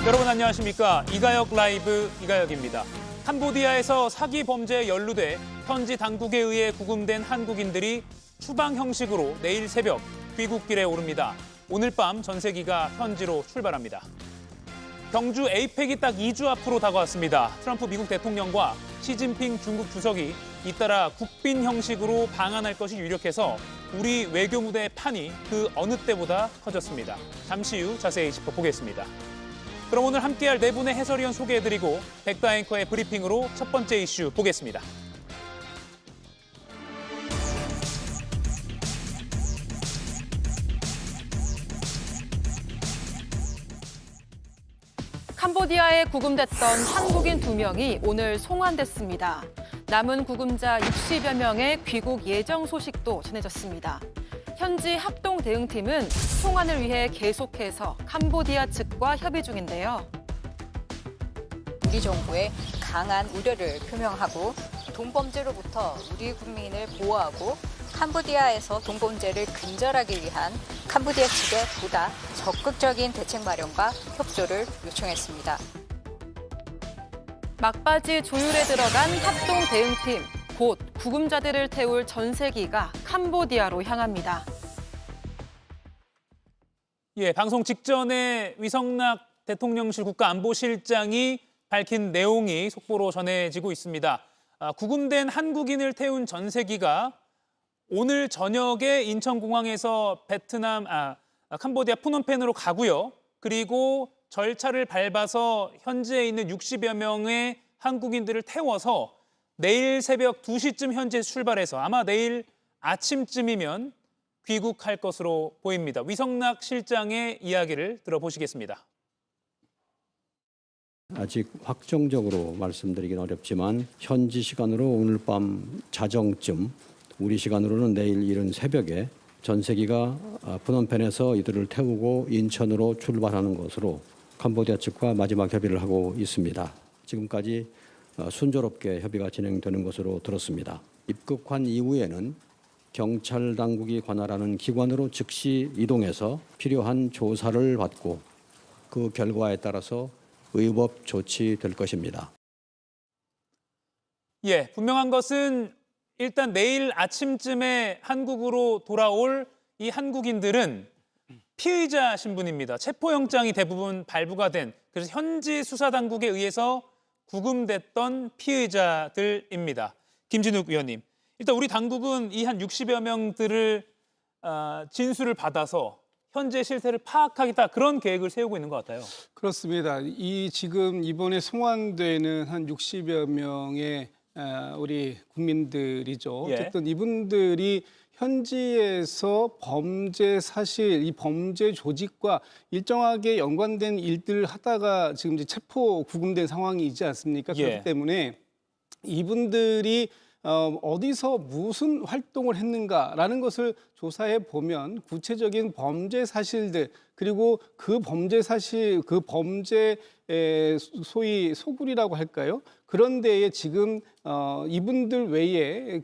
여러분 안녕하십니까? 이가역 라이브 이가역입니다. 캄보디아에서 사기 범죄에 연루돼 현지 당국에 의해 구금된 한국인들이 추방 형식으로 내일 새벽 귀국길에 오릅니다. 오늘 밤 전세기가 현지로 출발합니다. 경주 에이펙이 딱 2주 앞으로 다가왔습니다. 트럼프 미국 대통령과 시진핑 중국 주석이 잇따라 국빈 형식으로 방한할 것이 유력해서 우리 외교 무대의 판이 그 어느 때보다 커졌습니다. 잠시 후 자세히 짚어보겠습니다. 그럼 오늘 함께할 네 분의 해설위원 소개해드리고 백다 앵커의 브리핑으로 첫 번째 이슈 보겠습니다. 캄보디아에 구금됐던 한국인 2명이 오늘 송환됐습니다. 남은 구금자 60여 명의 귀국 예정 소식도 전해졌습니다. 현지 합동 대응팀은 송환을 위해 계속해서 캄보디아 측과 협의 중인데요. 우리 정부에 강한 우려를 표명하고 동범죄로부터 우리 국민을 보호하고 캄보디아에서 동범죄를 근절하기 위한 캄보디아 측의 보다 적극적인 대책 마련과 협조를 요청했습니다. 막바지 조율에 들어간 합동 대응팀, 곧 구금자들을 태울 전세기가 캄보디아로 향합니다. 방송 직전에 위성락 대통령실 국가안보실장이 밝힌 내용이 속보로 전해지고 있습니다. 구금된 한국인을 태운 전세기가 오늘 저녁에 인천공항에서 캄보디아 푸놈펜으로 가고요. 그리고 절차를 밟아서 현지에 있는 60여 명의 한국인들을 태워서 내일 새벽 2시쯤 현지에 출발해서 아마 내일 아침쯤이면 귀국할 것으로 보입니다. 위성락 실장의 이야기를 들어보시겠습니다. 아직 확정적으로 말씀드리긴 어렵지만 현지 시간으로 오늘 밤 자정쯤, 우리 시간으로는 내일 이른 새벽에 전세기가 푸놈펜에서 이들을 태우고 인천으로 출발하는 것으로 캄보디아 측과 마지막 협의를 하고 있습니다. 지금까지 순조롭게 협의가 진행되는 것으로 들었습니다. 입국한 이후에는 경찰 당국이 관할하는 기관으로 즉시 이동해서 필요한 조사를 받고 그 결과에 따라서 의법 조치될 것입니다. 분명한 것은 일단 내일 아침쯤에 한국으로 돌아올 이 한국인들은 피의자 신분입니다. 체포영장이 대부분 발부가 된, 그래서 현지 수사당국에 의해서 구금됐던 피의자들입니다. 김진욱 위원님, 일단 우리 당국은 이 한 60여 명들을 진술을 받아서 현재 실태를 파악하겠다, 그런 계획을 세우고 있는 것 같아요. 그렇습니다. 지금 이번에 송환되는 한 60여 명의 우리 국민들이죠. 어쨌든 이분들이 현지에서 범죄 사실, 이 범죄 조직과 일정하게 연관된 일들을 하다가 지금 이제 체포 구금된 상황이지 않습니까? 그렇기 때문에 이분들이 어디서 무슨 활동을 했는가라는 것을 조사해 보면 구체적인 범죄 사실들, 그리고 그 범죄 사실, 그 범죄의 소위 소굴이라고 할까요? 그런 데에 지금 이분들 외에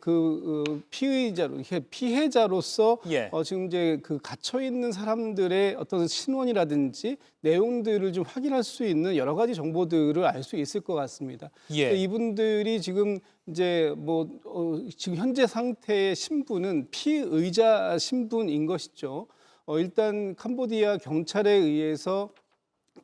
피해자로서 지금 이제 갇혀 있는 사람들의 어떤 신원이라든지 내용들을 좀 확인할 수 있는 여러 가지 정보들을 알 수 있을 것 같습니다. 이분들이 지금 이제 지금 현재 상태의 신분은 피의자 신분인 것이죠. 일단 캄보디아 경찰에 의해서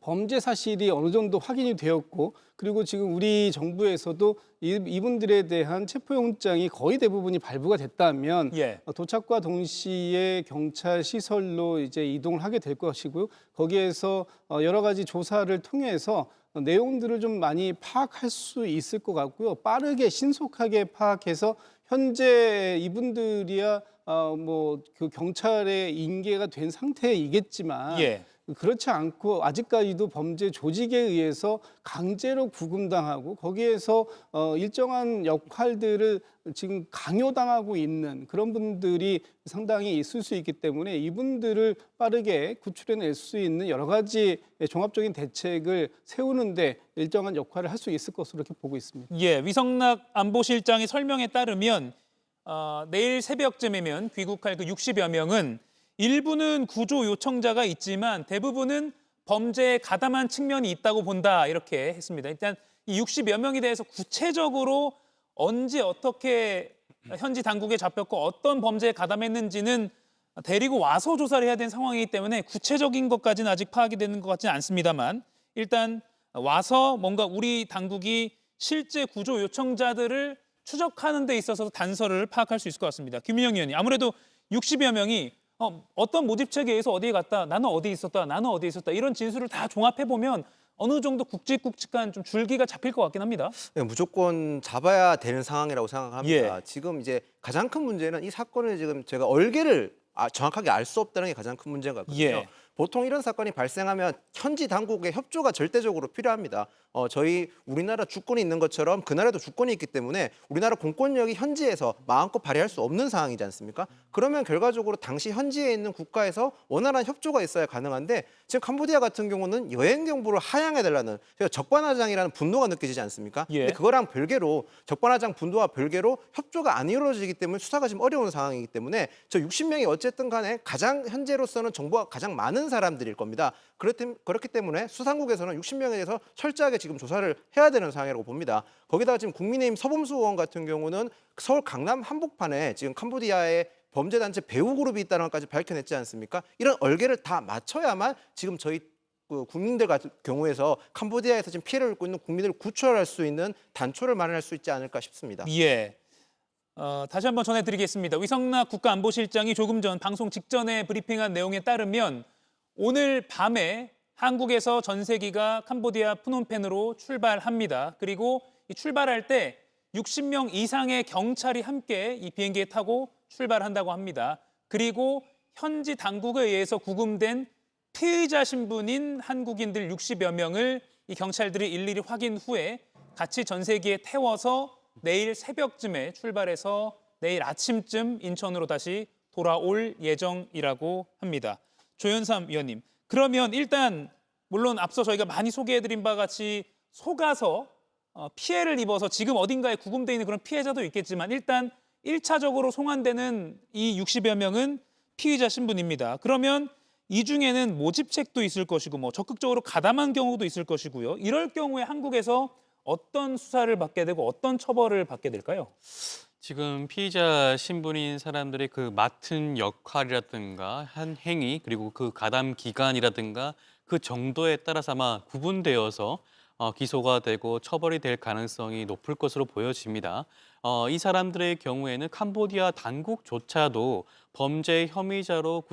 범죄 사실이 어느 정도 확인이 되었고, 그리고 지금 우리 정부에서도 이분들에 대한 체포영장이 거의 대부분이 발부가 됐다면 도착과 동시에 경찰 시설로 이제 이동을 하게 될 것이고요. 거기에서 여러 가지 조사를 통해서 내용들을 좀 많이 파악할 수 있을 것 같고요. 빠르게 신속하게 파악해서 현재 이분들이야 그 경찰에 인계가 된 상태이겠지만 그렇지 않고 아직까지도 범죄 조직에 의해서 강제로 구금당하고 거기에서 일정한 역할들을 지금 강요당하고 있는 그런 분들이 상당히 있을 수 있기 때문에 이분들을 빠르게 구출해낼 수 있는 여러 가지 종합적인 대책을 세우는데 일정한 역할을 할 수 있을 것으로 이렇게 보고 있습니다. 위성락 안보실장의 설명에 따르면 내일 새벽쯤이면 귀국할 그 60여 명은 일부는 구조 요청자가 있지만 대부분은 범죄에 가담한 측면이 있다고 본다 이렇게 했습니다. 일단 이 60여 명에 대해서 구체적으로 언제 어떻게 현지 당국에 잡혔고 어떤 범죄에 가담했는지는 데리고 와서 조사를 해야 되는 상황이기 때문에 구체적인 것까지는 아직 파악이 되는 것 같지는 않습니다만 일단 와서 뭔가 우리 당국이 실제 구조 요청자들을 추적하는 데 있어서 단서를 파악할 수 있을 것 같습니다. 김민영 의원님, 아무래도 60여 명이 어떤 모집책에 의해서 어디에 갔다, 나는 어디에 있었다, 나는 어디에 있었다 이런 진술을 다 종합해보면 어느 정도 굵직굵직한 좀 줄기가 잡힐 것 같긴 합니다. 네, 무조건 잡아야 되는 상황이라고 생각합니다. 예. 지금 이제 가장 큰 문제는 이 사건을 지금 제가 얼개를 정확하게 알 수 없다는 게 가장 큰 문제인 것 같거든요. 예. 보통 이런 사건이 발생하면 현지 당국의 협조가 절대적으로 필요합니다. 우리나라 주권이 있는 것처럼 그 나라도 주권이 있기 때문에 우리나라 공권력이 현지에서 마음껏 발휘할 수 없는 상황이지 않습니까? 그러면 결과적으로 당시 현지에 있는 국가에서 원활한 협조가 있어야 가능한데 지금 캄보디아 같은 경우는 여행 경보를 하향해달라는 적반하장이라는 분노가 느껴지지 않습니까? 예. 근데 그거랑 별개로 적반하장 분노와 별개로 협조가 안 이루어지기 때문에 수사가 지금 어려운 상황이기 때문에 저 60명이 어쨌든 간에 가장 현재로서는 정보가 가장 많은 사람들일 겁니다. 그렇기 때문에 수상국에서는 60명에 대해서 철저하게 지금 조사를 해야 되는 상황이라고 봅니다. 거기다가 지금 국민의힘 서범수 의원 같은 경우는 서울 강남 한복판에 지금 캄보디아의 범죄단체 배후그룹이 있다는 것까지 밝혀냈지 않습니까? 이런 얼개를 다 맞춰야만 지금 저희 국민들 같은 경우에서 캄보디아에서 지금 피해를 입고 있는 국민들을 구출할 수 있는 단초를 마련할 수 있지 않을까 싶습니다. 예. 다시 한번 전해드리겠습니다. 위성락 국가안보실장이 조금 전 방송 직전에 브리핑한 내용에 따르면 오늘 밤에 한국에서 전세기가 캄보디아 프놈펜으로 출발합니다. 그리고 이 출발할 때 60명 이상의 경찰이 함께 이 비행기에 타고 출발한다고 합니다. 그리고 현지 당국에 의해서 구금된 피의자 신분인 한국인들 60여 명을 이 경찰들이 일일이 확인 후에 같이 전세기에 태워서 내일 새벽쯤에 출발해서 내일 아침쯤 인천으로 다시 돌아올 예정이라고 합니다. 조현삼 위원님, 그러면 일단 물론 앞서 저희가 많이 소개해드린 바와 같이 속아서 피해를 입어서 지금 어딘가에 구금되어 있는 그런 피해자도 있겠지만 일단 1차적으로 송환되는 이 60여 명은 피의자 신분입니다. 그러면 이 중에는 모집책도 있을 것이고 뭐 적극적으로 가담한 경우도 있을 것이고요. 이럴 경우에 한국에서 어떤 수사를 받게 되고 어떤 처벌을 받게 될까요? 지금 피의자 신분인 사람들의 그 맡은 역할이라든가 한 행위 그리고 그 가담 기간이라든가 그 정도에 따라서 아마 구분되어서 기소가 되고 처벌이 될 가능성이 높을 것으로 보여집니다. 이 사람들의 경우에는 캄보디아 당국조차도 범죄 혐의자로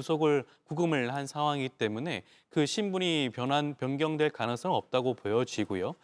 구금을 한 상황이기 때문에 그 신분이 변경될 가능성은 없다고 보여지고요.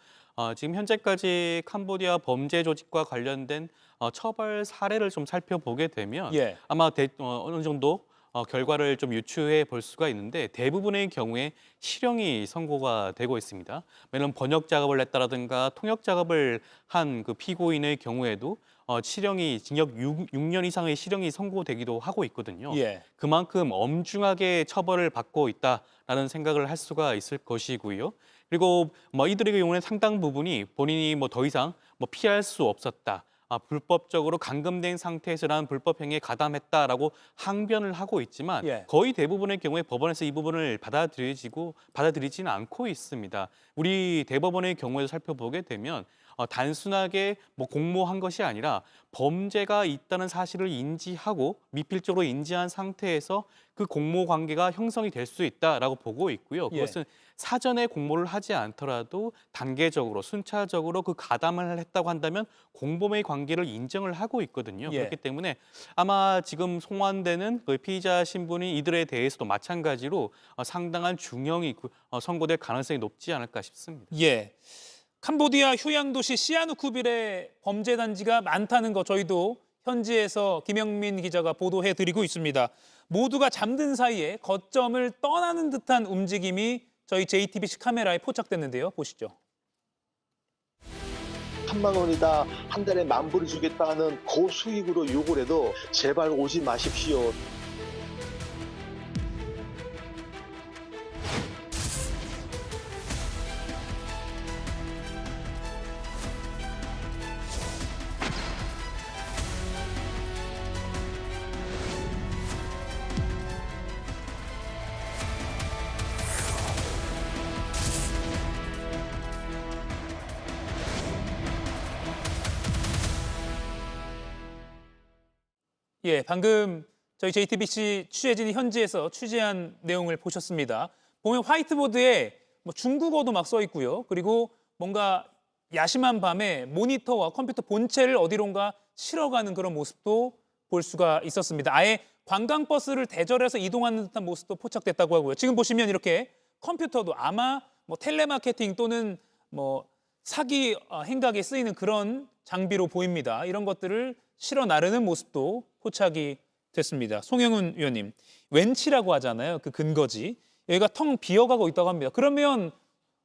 지금 현재까지 캄보디아 범죄 조직과 관련된 처벌 사례를 좀 살펴보게 되면 예. 아마 어느 정도 결과를 좀 유추해 볼 수가 있는데 대부분의 경우에 실형이 선고가 되고 있습니다. 왜냐하면 번역 작업을 했다라든가 통역 작업을 한 그 피고인의 경우에도 실형이 징역 6년 이상의 실형이 선고되기도 하고 있거든요. 예. 그만큼 엄중하게 처벌을 받고 있다라는 생각을 할 수가 있을 것이고요. 그리고 이들의 경우는 상당 부분이 본인이 더 이상 피할 수 없었다. 불법적으로 감금된 상태에서라는 불법 행위에 가담했다라고 항변을 하고 있지만 예. 거의 대부분의 경우에 법원에서 이 부분을 받아들이지는 않고 있습니다. 우리 대법원의 경우에도 살펴보게 되면 단순하게 공모한 것이 아니라 범죄가 있다는 사실을 인지하고 미필적으로 인지한 상태에서 그 공모 관계가 형성이 될 수 있다라고 보고 있고요. 그것은 사전에 공모를 하지 않더라도 단계적으로 순차적으로 그 가담을 했다고 한다면 공범의 관계를 인정을 하고 있거든요. 예. 그렇기 때문에 아마 지금 송환되는 그 피의자 신분이 이들에 대해서도 마찬가지로 상당한 중형이 선고될 가능성이 높지 않을까 싶습니다. 예. 캄보디아 휴양 도시 시아누쿠빌에 범죄 단지가 많다는 거 저희도 현지에서 김영민 기자가 보도해드리고 있습니다. 모두가 잠든 사이에 거점을 떠나는 듯한 움직임이 저희 JTBC 카메라에 포착됐는데요. 보시죠. 3만 원이다, 한 달에 10,000불을 주겠다는 고수익으로 욕을 해도 제발 오지 마십시오. 예, 방금 저희 JTBC 취재진이 현지에서 취재한 내용을 보셨습니다. 보면 화이트보드에 뭐 중국어도 막 써 있고요. 그리고 뭔가 야심한 밤에 모니터와 컴퓨터 본체를 어디론가 실어가는 그런 모습도 볼 수가 있었습니다. 아예 관광버스를 대절해서 이동하는 듯한 모습도 포착됐다고 하고요. 지금 보시면 이렇게 컴퓨터도 아마 뭐 텔레마케팅 또는 뭐 사기 행각에 쓰이는 그런 장비로 보입니다. 이런 것들을 실어 나르는 모습도 포착이 됐습니다. 송영훈 위원님, 웬치라고 하잖아요. 그 근거지. 여기가 텅 비어가고 있다고 합니다. 그러면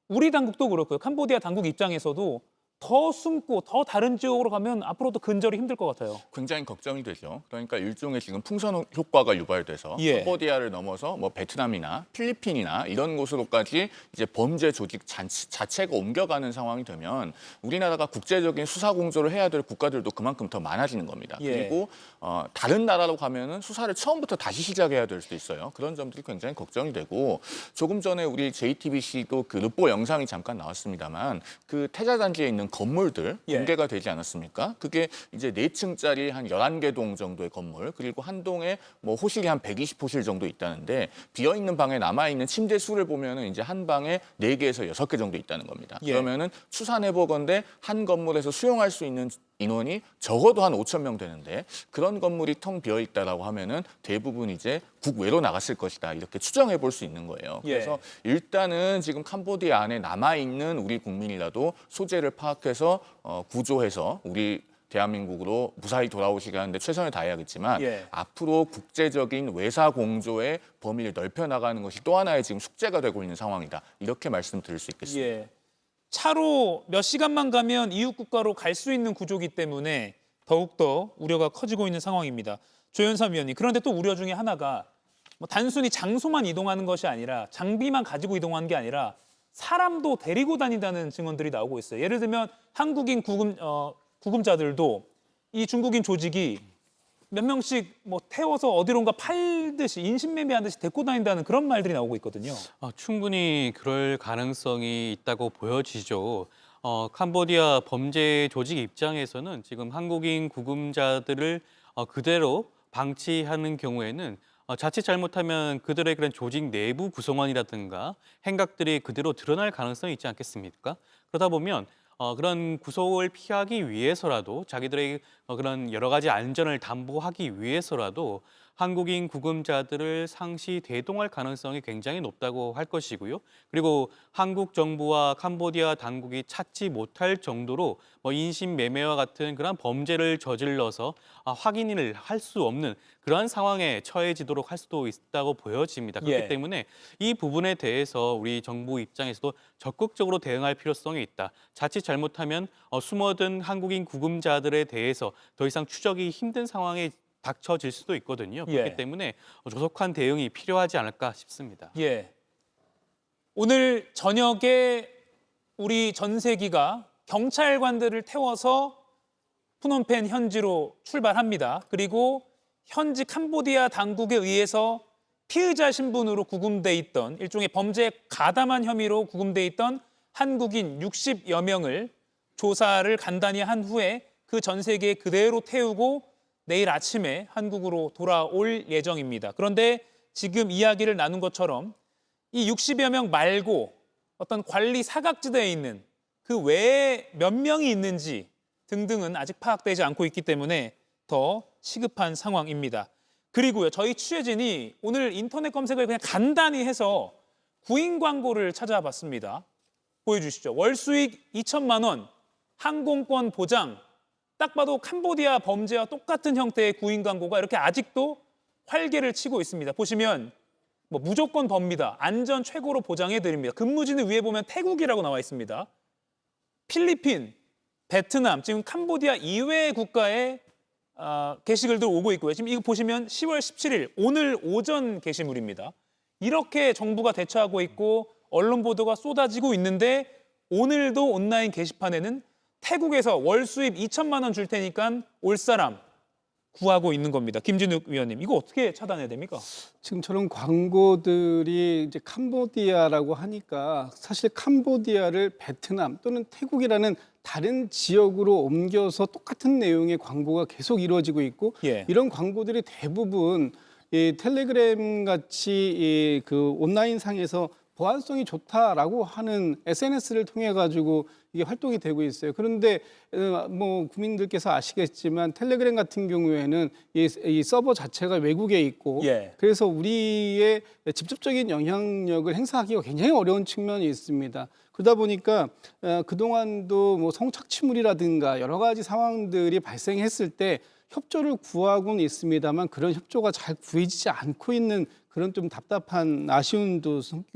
우리 당국도 그렇고요. 캄보디아 당국 입장에서도 더 숨고 더 다른 지역으로 가면 앞으로도 근절이 힘들 것 같아요. 굉장히 걱정이 되죠. 그러니까 일종의 지금 풍선 효과가 유발돼서 예. 캄보디아를 넘어서 뭐 베트남이나 필리핀이나 이런 곳으로까지 이제 범죄 조직 자체가 옮겨가는 상황이 되면 우리나라가 국제적인 수사 공조를 해야 될 국가들도 그만큼 더 많아지는 겁니다. 예. 그리고 다른 나라로 가면은 수사를 처음부터 다시 시작해야 될 수도 있어요. 그런 점들이 굉장히 걱정이 되고 조금 전에 우리 JTBC도 그 르포 영상이 잠깐 나왔습니다만 그 태자단지에 있는 건물들 예. 공개가 되지 않았습니까? 그게 이제 4층짜리 한 11개 동 정도의 건물 그리고 한 동에 뭐 호실이 한 120호실 정도 있다는데 비어 있는 방에 남아 있는 침대 수를 보면은 이제 한 방에 4개에서 6개 정도 있다는 겁니다. 예. 그러면은 추산해 보건대 한 건물에서 수용할 수 있는 인원이 적어도 한 5천 명 되는데 그런 건물이 텅 비어 있다라고 하면은 대부분 이제 국외로 나갔을 것이다 이렇게 추정해 볼 수 있는 거예요. 예. 그래서 일단은 지금 캄보디아 안에 남아 있는 우리 국민이라도 소재를 파악해서 구조해서 우리 대한민국으로 무사히 돌아오시게 하는데 최선을 다해야겠지만 예. 앞으로 국제적인 외사 공조의 범위를 넓혀 나가는 것이 또 하나의 지금 숙제가 되고 있는 상황이다. 이렇게 말씀드릴 수 있겠습니다. 예. 차로 몇 시간만 가면 이웃 국가로 갈 수 있는 구조이기 때문에 더욱더 우려가 커지고 있는 상황입니다. 조현삼 위원님, 그런데 또 우려 중에 하나가 뭐 단순히 장소만 이동하는 것이 아니라 장비만 가지고 이동하는 게 아니라 사람도 데리고 다닌다는 증언들이 나오고 있어요. 예를 들면 한국인 구금자들도 이 중국인 조직이 몇 명씩 뭐 태워서 어디론가 팔듯이 인신매매하듯이 데리고 다닌다는 그런 말들이 나오고 있거든요. 충분히 그럴 가능성이 있다고 보여지죠. 캄보디아 범죄 조직 입장에서는 지금 한국인 구금자들을 그대로 방치하는 경우에는 자칫 잘못하면 그들의 그런 조직 내부 구성원이라든가 행각들이 그대로 드러날 가능성이 있지 않겠습니까? 그러다 보면 그런 구속을 피하기 위해서라도 자기들의 그런 여러 가지 안전을 담보하기 위해서라도 한국인 구금자들을 상시 대동할 가능성이 굉장히 높다고 할 것이고요. 그리고 한국 정부와 캄보디아 당국이 찾지 못할 정도로 인신매매와 같은 그런 범죄를 저질러서 확인을 할 수 없는 그러한 상황에 처해지도록 할 수도 있다고 보여집니다. 그렇기 예. 때문에 이 부분에 대해서 우리 정부 입장에서도 적극적으로 대응할 필요성이 있다. 자칫 잘못하면 숨어든 한국인 구금자들에 대해서 더 이상 추적이 힘든 상황에 닥쳐질 수도 있거든요. 그렇기 예. 때문에 조속한 대응이 필요하지 않을까 싶습니다. 예. 오늘 저녁에 우리 전세기가 경찰관들을 태워서 푸놈펜 현지로 출발합니다. 그리고 현지 캄보디아 당국에 의해서 피의자 신분으로 구금돼 있던 일종의 범죄에 가담한 혐의로 구금돼 있던 한국인 60여 명을 조사를 간단히 한 후에 그 전세기에 그대로 태우고 내일 아침에 한국으로 돌아올 예정입니다. 그런데 지금 이야기를 나눈 것처럼 이 60여 명 말고 어떤 관리 사각지대에 있는 그 외에 몇 명이 있는지 등등은 아직 파악되지 않고 있기 때문에 더 시급한 상황입니다. 그리고요, 저희 취재진이 오늘 인터넷 검색을 그냥 간단히 해서 구인 광고를 찾아봤습니다. 보여주시죠. 월 수익 2천만 원, 항공권 보장, 딱 봐도 캄보디아 범죄와 똑같은 형태의 구인 광고가 이렇게 아직도 활개를 치고 있습니다. 보시면 뭐 무조건 법니다. 안전 최고로 보장해 드립니다. 근무지는 위에 보면 태국이라고 나와 있습니다. 필리핀, 베트남, 지금 캄보디아 이외의 국가의 게시글들 오고 있고요. 지금 이거 보시면 10월 17일 오늘 오전 게시물입니다. 이렇게 정부가 대처하고 있고 언론 보도가 쏟아지고 있는데 오늘도 온라인 게시판에는 태국에서 월 수입 2천만 원 줄 테니까 올 사람 구하고 있는 겁니다. 김진욱 위원님, 이거 어떻게 차단해야 됩니까? 지금 저런 광고들이 이제 캄보디아라고 하니까 사실 캄보디아를 베트남 또는 태국이라는 다른 지역으로 옮겨서 똑같은 내용의 광고가 계속 이루어지고 있고 이런 광고들이 대부분 이 텔레그램 같이 그 온라인 상에서 보안성이 좋다라고 하는 SNS를 통해 가지고 이게 활동이 되고 있어요. 그런데 뭐 국민들께서 아시겠지만 텔레그램 같은 경우에는 이 서버 자체가 외국에 있고 그래서 우리의 직접적인 영향력을 행사하기가 굉장히 어려운 측면이 있습니다. 그러다 보니까 그동안도 뭐 성착취물이라든가 여러 가지 상황들이 발생했을 때 협조를 구하고는 있습니다만 그런 협조가 잘 구해지지 않고 있는 그런 좀 답답한 아쉬운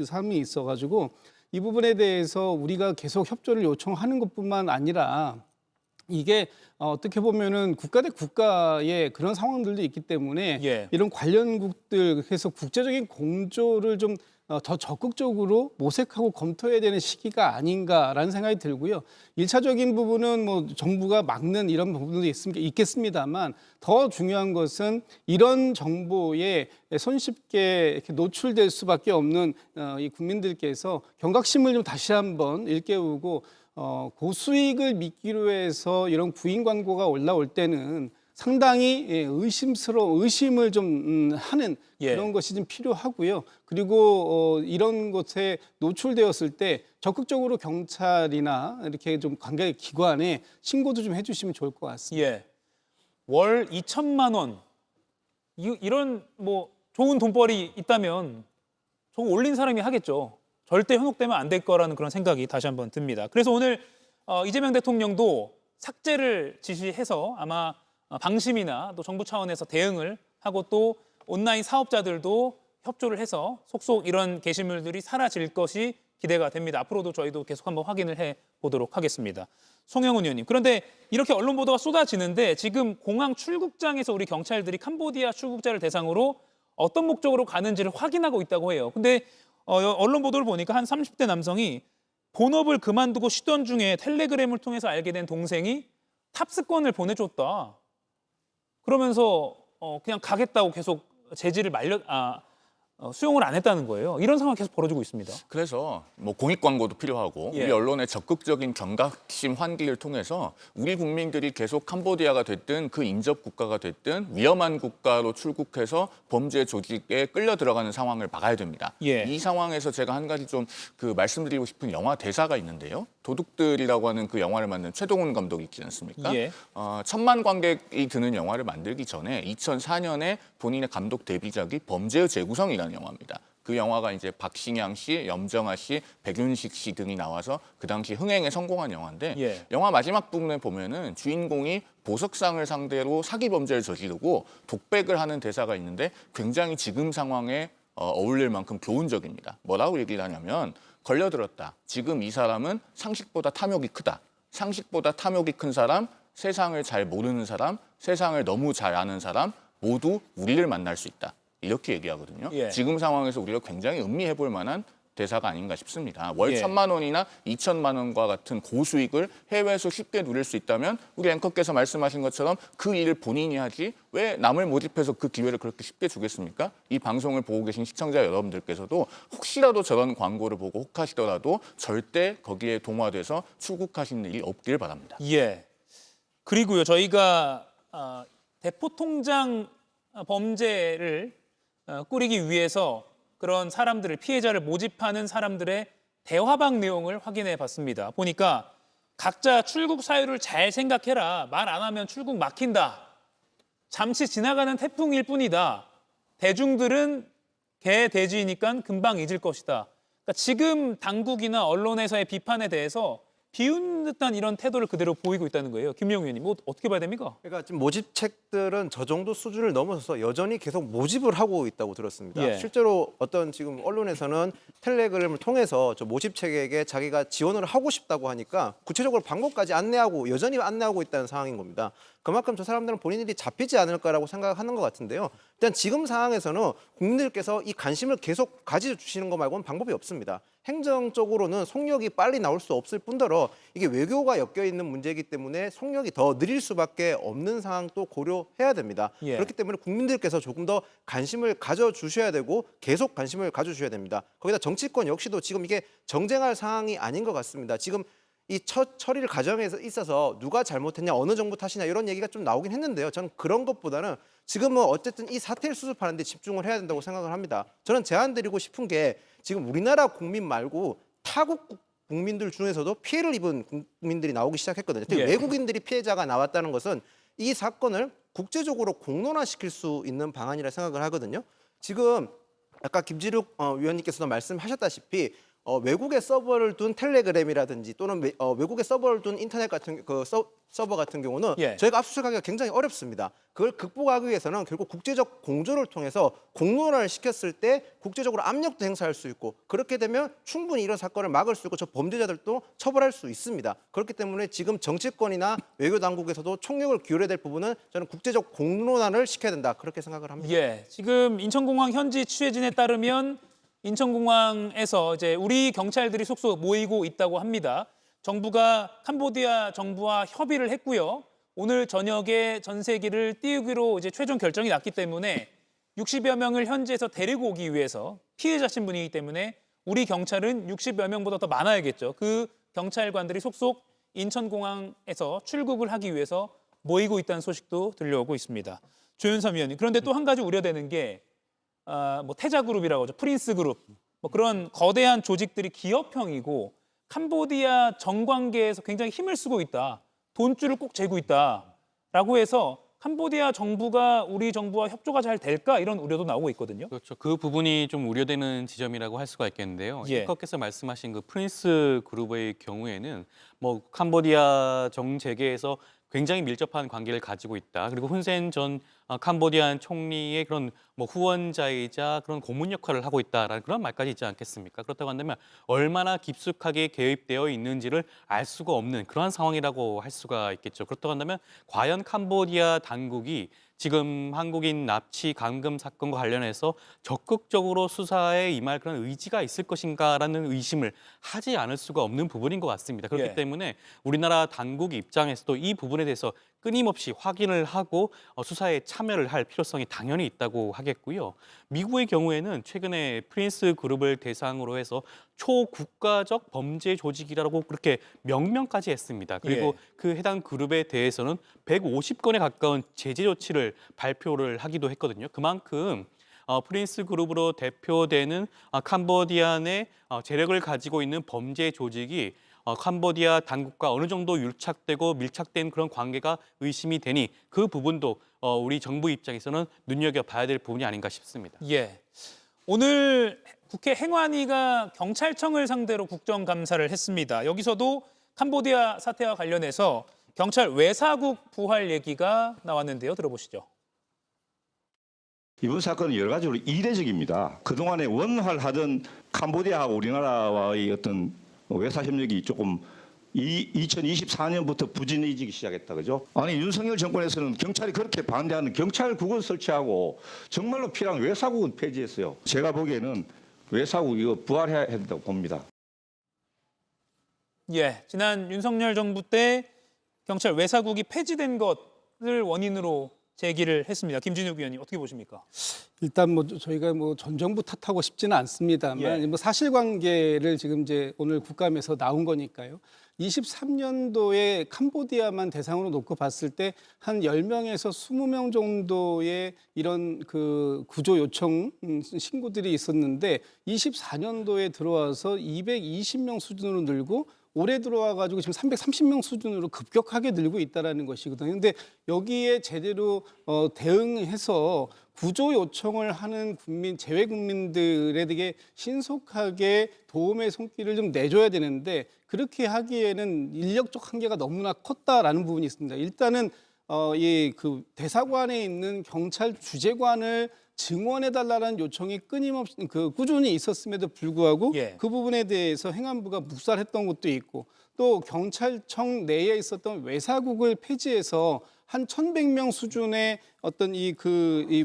삶이 있어가지고 이 부분에 대해서 우리가 계속 협조를 요청하는 것뿐만 아니라 이게 어떻게 보면은 국가 대 국가의 그런 상황들도 있기 때문에 이런 관련국들 그래서 국제적인 공조를 좀 더 적극적으로 모색하고 검토해야 되는 시기가 아닌가라는 생각이 들고요. 1차적인 부분은 뭐 정부가 막는 이런 부분도 있겠습니다만 더 중요한 것은 이런 정보에 손쉽게 이렇게 노출될 수밖에 없는 이 국민들께서 경각심을 좀 다시 한번 일깨우고 고수익을 미끼로 해서 이런 구인 광고가 올라올 때는 상당히 의심을 좀 하는 그런 것이 좀 필요하고요. 그리고 이런 것에 노출되었을 때 적극적으로 경찰이나 이렇게 좀 관계 기관에 신고도 좀 해주시면 좋을 것 같습니다. 월 2천만 원 이런 뭐 좋은 돈벌이 있다면 저거 올린 사람이 하겠죠. 절대 현혹되면 안 될 거라는 그런 생각이 다시 한번 듭니다. 그래서 오늘 이재명 대통령도 삭제를 지시해서 아마 방심이나 또 정부 차원에서 대응을 하고 또 온라인 사업자들도 협조를 해서 속속 이런 게시물들이 사라질 것이 기대가 됩니다. 앞으로도 저희도 계속 한번 확인을 해보도록 하겠습니다. 송영훈 의원님, 그런데 이렇게 언론 보도가 쏟아지는데 지금 공항 출국장에서 우리 경찰들이 캄보디아 출국자를 대상으로 어떤 목적으로 가는지를 확인하고 있다고 해요. 근데 언론 보도를 보니까 한 30대 남성이 본업을 그만두고 쉬던 중에 텔레그램을 통해서 알게 된 동생이 탑승권을 보내줬다. 그러면서 그냥 가겠다고 계속 제지를 수용을 안 했다는 거예요. 이런 상황이 계속 벌어지고 있습니다. 그래서 뭐 공익 광고도 필요하고 우리 언론의 적극적인 경각심 환기를 통해서 우리 국민들이 계속 캄보디아가 됐든 그 인접 국가가 됐든 위험한 국가로 출국해서 범죄 조직에 끌려 들어가는 상황을 막아야 됩니다. 이 상황에서 제가 한 가지 좀 말씀드리고 싶은 영화 대사가 있는데요. 도둑들이라고 하는 그 영화를 만든 최동훈 감독이 있지 않습니까? 1,000만 관객이 드는 영화를 만들기 전에 2004년에 본인의 감독 데뷔작이 범죄의 재구성이라는 영화입니다. 그 영화가 이제 박신양 씨, 염정아 씨, 백윤식 씨 등이 나와서 그 당시 흥행에 성공한 영화인데 영화 마지막 부분에 보면은 주인공이 보석상을 상대로 사기 범죄를 저지르고 독백을 하는 대사가 있는데 굉장히 지금 상황에 어울릴 만큼 교훈적입니다. 뭐라고 얘기를 하냐면 걸려들었다. 지금 이 사람은 상식보다 탐욕이 크다. 상식보다 탐욕이 큰 사람, 세상을 잘 모르는 사람, 세상을 너무 잘 아는 사람 모두 우리를 만날 수 있다. 이렇게 얘기하거든요. 지금 상황에서 우리가 굉장히 음미해 볼 만한 대사가 아닌가 싶습니다. 월 1,000만 원이나 2천만 원과 같은 고수익을 해외에서 쉽게 누릴 수 있다면 우리 앵커께서 말씀하신 것처럼 그 일을 본인이 하지 왜 남을 모집해서 그 기회를 그렇게 쉽게 주겠습니까? 이 방송을 보고 계신 시청자 여러분들께서도 혹시라도 저런 광고를 보고 혹하시더라도 절대 거기에 동화돼서 출국하시는 일이 없길 바랍니다. 그리고요, 저희가 대포통장 범죄를 꾸리기 위해서 그런 사람들을, 피해자를 모집하는 사람들의 대화방 내용을 확인해 봤습니다. 보니까 각자 출국 사유를 잘 생각해라. 말 안 하면 출국 막힌다. 잠시 지나가는 태풍일 뿐이다. 대중들은 개, 돼지니까 금방 잊을 것이다. 그러니까 지금 당국이나 언론에서의 비판에 대해서 비웃는 듯한 이런 태도를 그대로 보이고 있다는 거예요. 김명우 의원님, 뭐 어떻게 봐야 됩니까? 그러니까 지금 모집책들은 저 정도 수준을 넘어서서 여전히 계속 모집을 하고 있다고 들었습니다. 실제로 어떤 지금 언론에서는 텔레그램을 통해서 저 모집책에게 자기가 지원을 하고 싶다고 하니까 구체적으로 방법까지 안내하고 여전히 안내하고 있다는 상황인 겁니다. 그만큼 저 사람들은 본인들이 잡히지 않을까라고 생각하는 것 같은데요. 일단 지금 상황에서는 국민들께서 이 관심을 계속 가져주시는 것 말고는 방법이 없습니다. 행정적으로는 속력이 빨리 나올 수 없을 뿐더러 이게 외교가 엮여 있는 문제이기 때문에 속력이 더 느릴 수밖에 없는 상황도 고려해야 됩니다. 그렇기 때문에 국민들께서 조금 더 관심을 가져주셔야 되고 계속 관심을 가져주셔야 됩니다. 거기다 정치권 역시도 지금 이게 정쟁할 상황이 아닌 것 같습니다. 지금 이 처리를 과정에서 있어서 누가 잘못했냐, 어느 정부 탓이냐 이런 얘기가 좀 나오긴 했는데요. 저는 그런 것보다는 지금은 어쨌든 이 사태를 수습하는 데 집중을 해야 된다고 생각을 합니다. 저는 제안드리고 싶은 게 지금 우리나라 국민 말고 타국 국민들 중에서도 피해를 입은 국민들이 나오기 시작했거든요. 특히 외국인들이 피해자가 나왔다는 것은 이 사건을 국제적으로 공론화시킬 수 있는 방안이라 생각을 하거든요. 지금 아까 김지륙 위원님께서도 말씀하셨다시피 외국에 서버를 둔 텔레그램이라든지 또는 외국에 서버를 둔 인터넷 같은 서버 같은 경우는 저희가 압수수색하기가 굉장히 어렵습니다. 그걸 극복하기 위해서는 결국 국제적 공조를 통해서 공론화를 시켰을 때 국제적으로 압력도 행사할 수 있고 그렇게 되면 충분히 이런 사건을 막을 수 있고 저 범죄자들도 처벌할 수 있습니다. 그렇기 때문에 지금 정치권이나 외교 당국에서도 총력을 기울여야 될 부분은 저는 국제적 공론화를 시켜야 된다 그렇게 생각을 합니다. 지금 인천공항 현지 취재진에 따르면 인천공항에서 이제 우리 경찰들이 속속 모이고 있다고 합니다. 정부가 캄보디아 정부와 협의를 했고요. 오늘 저녁에 전세기를 띄우기로 이제 최종 결정이 났기 때문에 60여 명을 현지에서 데리고 오기 위해서 피해자 신분이기 때문에 우리 경찰은 60여 명보다 더 많아야겠죠. 그 경찰관들이 속속 인천공항에서 출국을 하기 위해서 모이고 있다는 소식도 들려오고 있습니다. 조윤선 위원님, 그런데 또 한 가지 우려되는 게 뭐 태자그룹이라고 하죠. 프린스그룹. 뭐 그런 거대한 조직들이 기업형이고 캄보디아 정관계에서 굉장히 힘을 쓰고 있다. 돈줄을 꼭 재고 있다라고 해서 캄보디아 정부가 우리 정부와 협조가 잘 될까 이런 우려도 나오고 있거든요. 그렇죠. 그 부분이 좀 우려되는 지점이라고 할 수가 있겠는데요. 앵커께서 말씀하신 그 프린스 그룹의 경우에는 뭐 캄보디아 정재계에서 굉장히 밀접한 관계를 가지고 있다. 그리고 훈센 전 캄보디안 총리의 그런 뭐 후원자이자 그런 고문 역할을 하고 있다라는 그런 말까지 있지 않겠습니까? 그렇다고 한다면 얼마나 깊숙하게 개입되어 있는지를 알 수가 없는 그러한 상황이라고 할 수가 있겠죠. 그렇다고 한다면 과연 캄보디아 당국이 지금 한국인 납치 감금 사건과 관련해서 적극적으로 수사에 임할 그런 의지가 있을 것인가라는 의심을 하지 않을 수가 없는 부분인 것 같습니다. 그렇기 때문에 우리나라 당국 입장에서도 이 부분에 대해서 끊임없이 확인을 하고 수사에 참여를 할 필요성이 당연히 있다고 하겠고요. 미국의 경우에는 최근에 프린스 그룹을 대상으로 해서 초국가적 범죄 조직이라고 그렇게 명명까지 했습니다. 그리고 그 해당 그룹에 대해서는 150건에 가까운 제재 조치를 발표를 하기도 했거든요. 그만큼 프린스 그룹으로 대표되는 캄보디아 내 재력을 가지고 있는 범죄 조직이 캄보디아 당국과 어느 정도 유착되고 밀착된 그런 관계가 의심이 되니 그 부분도 우리 정부 입장에서는 눈여겨봐야 될 부분이 아닌가 싶습니다. 오늘 국회 행안위가 경찰청을 상대로 국정감사를 했습니다. 여기서도 캄보디아 사태와 관련해서 경찰 외사국 부활 얘기가 나왔는데요. 들어보시죠. 이번 사건은 여러 가지로 이례적입니다. 그동안에 원활하던 캄보디아하고 우리나라와의 어떤 외사 협력이 조금 2024년부터 부진해지기 시작했다, 그죠? 아니 윤석열 정권에서는 경찰이 그렇게 반대하는 경찰국을 설치하고 정말로 필요한 외사국은 폐지했어요. 제가 보기에는 외사국 이거 부활해야 된다고 봅니다. 지난 윤석열 정부 때 경찰 외사국이 폐지된 것을 원인으로 제기를 했습니다. 김진욱 위원님 어떻게 보십니까? 일단 뭐 저희가 뭐 전 정부 탓하고 싶지는 않습니다만 뭐 사실관계를 지금 이제 오늘 국감에서 나온 거니까요. 23년도에 캄보디아만 대상으로 놓고 봤을 때 한 10명에서 20명 정도의 이런 그 구조 요청 신고들이 있었는데 24년도에 들어와서 220명 수준으로 늘고 올해 들어와 가지고 지금 330명 수준으로 급격하게 늘고 있다라는 것이거든요. 근데 여기에 제대로 대응해서 구조 요청을 하는 국민, 재외 국민들에게 신속하게 도움의 손길을 좀 내줘야 되는데 그렇게 하기에는 인력적 한계가 너무나 컸다라는 부분이 있습니다. 일단은 이 그 대사관에 있는 경찰 주재관을 증원해달라는 요청이 끊임없이 꾸준히 있었음에도 불구하고 그 부분에 대해서 행안부가 묵살했던 것도 있고 또 경찰청 내에 있었던 외사국을 폐지해서 한 1,100명 수준의 어떤 이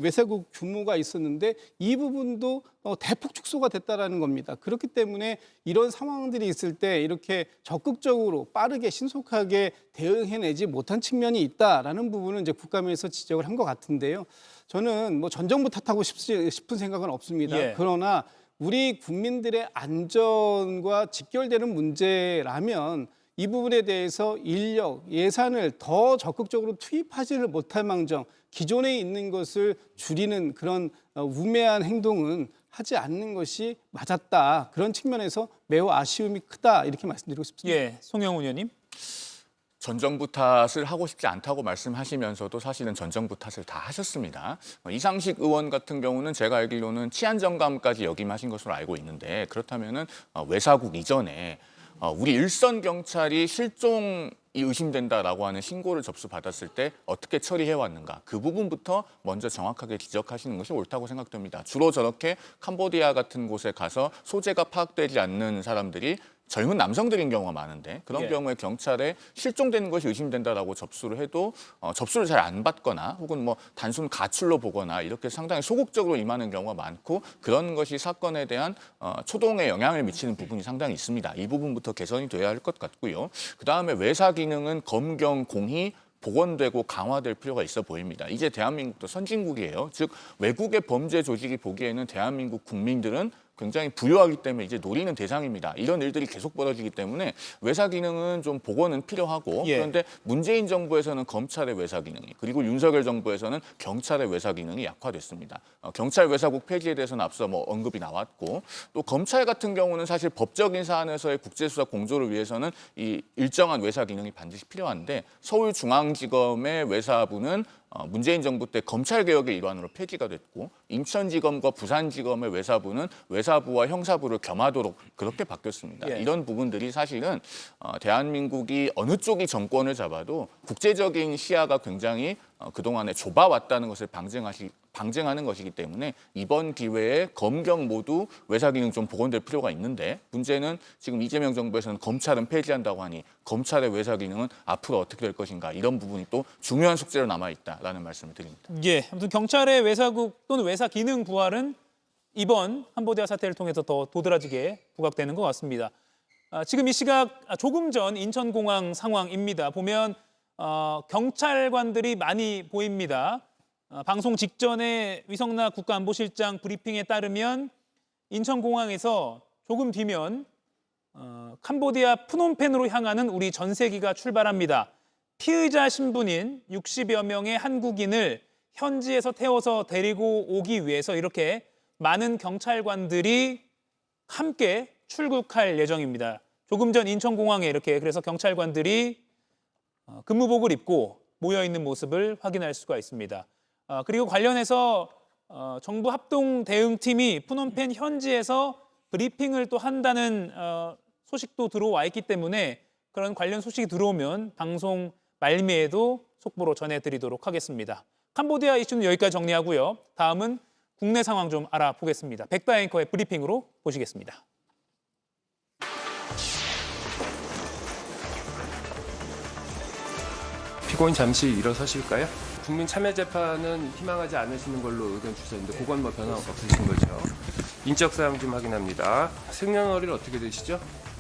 외사국 규모가 있었는데 이 부분도 대폭 축소가 됐다라는 겁니다. 그렇기 때문에 이런 상황들이 있을 때 이렇게 적극적으로 빠르게 신속하게 대응해내지 못한 측면이 있다라는 부분은 이제 국감에서 지적을 한 것 같은데요. 저는 뭐 전 정부 탓하고 싶은 생각은 없습니다. 그러나 우리 국민들의 안전과 직결되는 문제라면 이 부분에 대해서 인력, 예산을 더 적극적으로 투입하지를 못할 망정 기존에 있는 것을 줄이는 그런 우매한 행동은 하지 않는 것이 맞았다. 그런 측면에서 매우 아쉬움이 크다. 이렇게 말씀드리고 싶습니다. 예, 송영훈 의원님. 전 정부 탓을 하고 싶지 않다고 말씀하시면서도 사실은 전 정부 탓을 다 하셨습니다. 이상식 의원 같은 경우는 제가 알기로는 치안정감까지 역임하신 것으로 알고 있는데 그렇다면은 외사국 이전에 우리 일선 경찰이 실종이 의심된다라고 하는 신고를 접수받았을 때 어떻게 처리해왔는가 그 부분부터 먼저 정확하게 지적하시는 것이 옳다고 생각됩니다. 주로 저렇게 캄보디아 같은 곳에 가서 소재가 파악되지 않는 사람들이 젊은 남성들인 경우가 많은데 그런 경우에 경찰에 실종되는 것이 의심된다라고 접수를 해도 접수를 잘 안 받거나 혹은 뭐 단순 가출로 보거나 이렇게 상당히 소극적으로 임하는 경우가 많고 그런 것이 사건에 대한 초동에 영향을 미치는 부분이 상당히 있습니다. 이 부분부터 개선이 돼야 할 것 같고요. 그다음에 외사 기능은 검경 공히 복원되고 강화될 필요가 있어 보입니다. 이제 대한민국도 선진국이에요. 즉 외국의 범죄 조직이 보기에는 대한민국 국민들은 굉장히 부유하기 때문에 이제 노리는 대상입니다. 이런 일들이 계속 벌어지기 때문에 외사 기능은 좀 복원은 필요하고 그런데 문재인 정부에서는 검찰의 외사 기능이 그리고 윤석열 정부에서는 경찰의 외사 기능이 약화됐습니다. 경찰 외사국 폐지에 대해서는 앞서 뭐 언급이 나왔고 또 검찰 같은 경우는 사실 법적인 사안에서의 국제수사 공조를 위해서는 이 일정한 외사 기능이 반드시 필요한데 서울중앙지검의 외사부는 문재인 정부 때 검찰개혁의 일환으로 폐지가 됐고 인천지검과 부산지검의 외사부는 외사부와 형사부를 겸하도록 그렇게 바뀌었습니다. 이런 부분들이 사실은 대한민국이 어느 쪽이 정권을 잡아도 국제적인 시야가 굉장히 그동안에 좁아왔다는 것을 방증하는 것이기 때문에 이번 기회에 검경 모두 외사 기능 좀 복원될 필요가 있는데 문제는 지금 이재명 정부에서는 검찰은 폐지한다고 하니 검찰의 외사 기능은 앞으로 어떻게 될 것인가 이런 부분이 또 중요한 숙제로 남아있다라는 말씀을 드립니다. 예, 아무튼 경찰의 외사국 또는 외사 기능 부활은 이번 캄보디아 사태를 통해서 더 도드라지게 부각되는 것 같습니다. 지금 이 시각 조금 전 인천공항 상황입니다. 보면 경찰관들이 많이 보입니다. 방송 직전에 위성락 국가안보실장 브리핑에 따르면 인천공항에서 조금 뒤면 캄보디아 프놈펜으로 향하는 우리 전세기가 출발합니다. 피의자 신분인 60여 명의 한국인을 현지에서 태워서 데리고 오기 위해서 이렇게 많은 경찰관들이 함께 출국할 예정입니다. 조금 전 인천공항에 이렇게 그래서 경찰관들이 근무복을 입고 모여있는 모습을 확인할 수가 있습니다. 그리고 관련해서 정부 합동대응팀이 푸놈펜 현지에서 브리핑을 또 한다는 소식도 들어와 있기 때문에 그런 관련 소식이 들어오면 방송 말미에도 속보로 전해드리도록 하겠습니다. 캄보디아 이슈는 여기까지 정리하고요. 다음은 국내 상황 좀 알아보겠습니다. 백다 앵커의 브리핑으로 보시겠습니다. 피고인 잠시 일어서실까요? 국민참여재판은 희망하지 않으시는 걸로 의견 주셨는데 그건 뭐 변화 없으신 거죠? 인적사항 좀 확인합니다. 생년월일 어떻게 되시죠?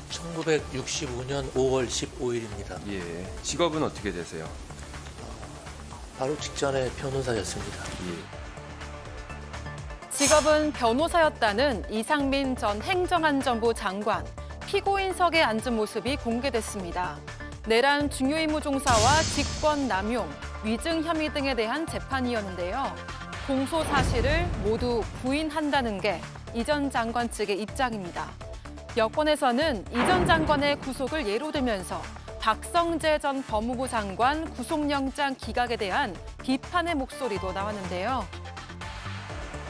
1965년 5월 15일입니다. 예. 직업은 어떻게 되세요? 바로 직전에 변호사였습니다. 예. 직업은 변호사였다는 이상민 전 행정안전부 장관. 피고인석에 앉은 모습이 공개됐습니다. 내란 중요임무 종사와 직권 남용, 위증 혐의 등에 대한 재판이었는데요. 공소 사실을 모두 부인한다는 게 이 전 장관 측의 입장입니다. 여권에서는 이 전 장관의 구속을 예로 들면서 박성재 전 법무부 장관 구속영장 기각에 대한 비판의 목소리도 나왔는데요.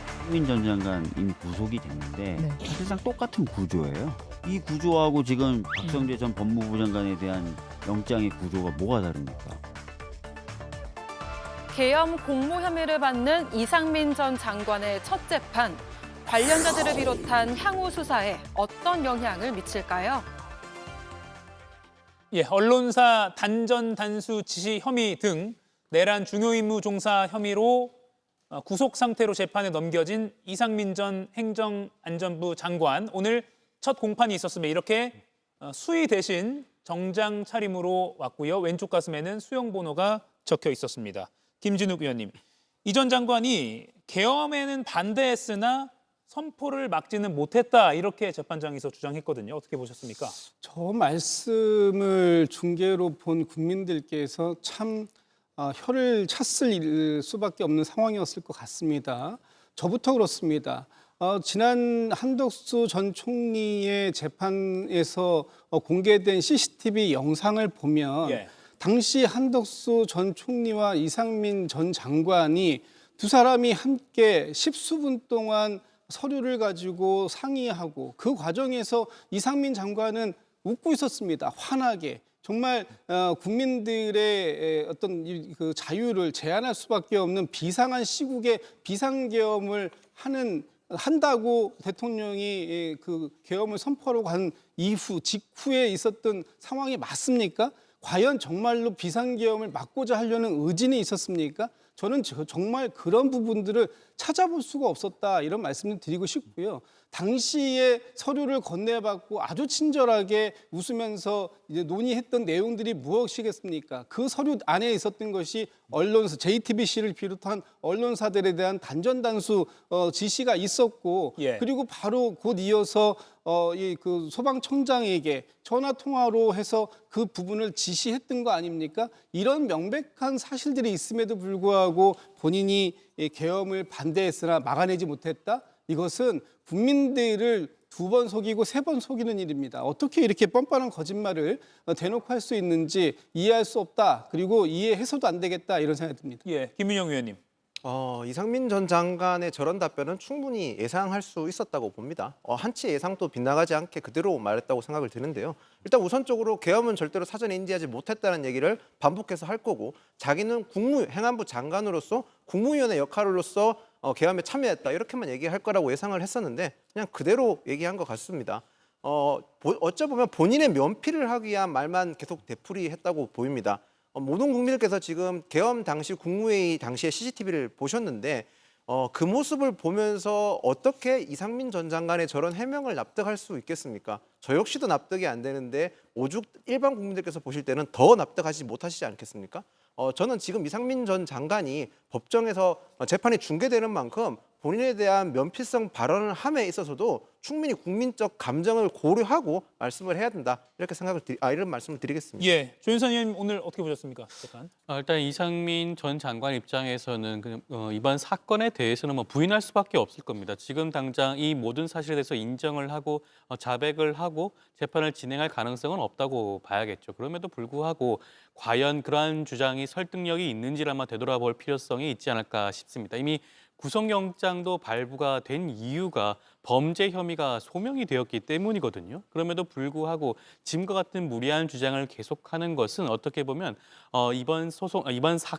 박성민 전 장관 이미 구속이 됐는데 사실상 똑같은 구조예요. 이 구조하고 지금 박성재 전 법무부 장관에 대한 영장의 구조가 뭐가 다릅니까? 계엄 공모 혐의를 받는 이상민 전 장관의 첫 재판, 관련자들을 비롯한 향후 수사에 어떤 영향을 미칠까요? 예, 언론사 단전 단수 지시 혐의 등 내란 중요임무 종사 혐의로 구속 상태로 재판에 넘겨진 이상민 전 행정안전부 장관, 오늘 첫 공판이 있었으면 이렇게 수의 대신 정장 차림으로 왔고요. 왼쪽 가슴에는 수용 번호가 적혀 있었습니다. 김진욱 의원님, 이 전 장관이 계엄에는 반대했으나 선포를 막지는 못했다 이렇게 재판장에서 주장했거든요. 어떻게 보셨습니까? 저 말씀을 중계로 본 국민들께서 참 혀를 찼을 수밖에 없는 상황이었을 것 같습니다. 저부터 그렇습니다. 지난 한덕수 전 총리의 재판에서 공개된 CCTV 영상을 보면 당시 한덕수 전 총리와 이상민 전 장관이 두 사람이 함께 십수분 동안 서류를 가지고 상의하고 그 과정에서 이상민 장관은 웃고 있었습니다. 환하게. 정말 국민들의 어떤 그 자유를 제한할 수밖에 없는 비상한 시국에 비상계엄을 한다고 대통령이 그 계엄을 선포하려고 한 직후에 있었던 상황이 맞습니까? 과연 정말로 비상계엄을 막고자 하려는 의진이 있었습니까? 저는 정말 그런 부분들을 찾아볼 수가 없었다 이런 말씀을 드리고 싶고요. 당시에 서류를 건네받고 아주 친절하게 웃으면서 이제 논의했던 내용들이 무엇이겠습니까? 그 서류 안에 있었던 것이 언론사, JTBC를 비롯한 언론사들에 대한 단전단수 지시가 있었고, 그리고 바로 곧 이어서 그 소방청장에게 전화 통화로 해서 그 부분을 지시했던 거 아닙니까? 이런 명백한 사실들이 있음에도 불구하고 본인이 계엄을 반대했으나 막아내지 못했다? 이것은 국민들을 2번 속이고 3번 속이는 일입니다. 어떻게 이렇게 뻔뻔한 거짓말을 대놓고 할 수 있는지 이해할 수 없다. 그리고 이해해서도 안 되겠다 이런 생각이 듭니다. 김윤영 위원님. 이상민 전 장관의 저런 답변은 충분히 예상할 수 있었다고 봅니다. 한치 예상도 빗나가지 않게 그대로 말했다고 생각을 드는데요. 일단 우선적으로 계엄은 절대로 사전에 인지하지 못했다는 얘기를 반복해서 할 거고, 자기는 행안부 장관으로서 국무위원의 역할로서 계엄에 참여했다 이렇게만 얘기할 거라고 예상을 했었는데 그냥 그대로 얘기한 것 같습니다. 어쩌 보면 본인의 면피를 하기 위한 말만 계속 되풀이했다고 보입니다. 모든 국민들께서 지금 계엄 당시 국무회의 당시의 CCTV를 보셨는데 그 모습을 보면서 어떻게 이상민 전 장관의 저런 해명을 납득할 수 있겠습니까? 저 역시도 납득이 안 되는데 오죽 일반 국민들께서 보실 때는 더 납득하지 못하시지 않겠습니까? 저는 지금 이상민 전 장관이 법정에서 재판이 중계되는 만큼 본인에 대한 면피성 발언을 함에 있어서도 충분히 국민적 감정을 고려하고 말씀을 해야 된다 이렇게 이런 말씀을 드리겠습니다. 조윤선 의원님 오늘 어떻게 보셨습니까? 재판? 일단 이상민 전 장관 입장에서는 이번 사건에 대해서는 부인할 수밖에 없을 겁니다. 지금 당장 이 모든 사실에 대해서 인정을 하고 자백을 하고 재판을 진행할 가능성은 없다고 봐야겠죠. 그럼에도 불구하고 과연 그러한 주장이 설득력이 있는지를 아마 되돌아볼 필요성이 있지 않을까 싶습니다. 이미 구속영장도 발부가 된 이유가 범죄 혐의가 소명이 되었기 때문이거든요. 그럼에도 불구하고 지금과 같은 무리한 주장을 계속하는 것은 어떻게 보면 이번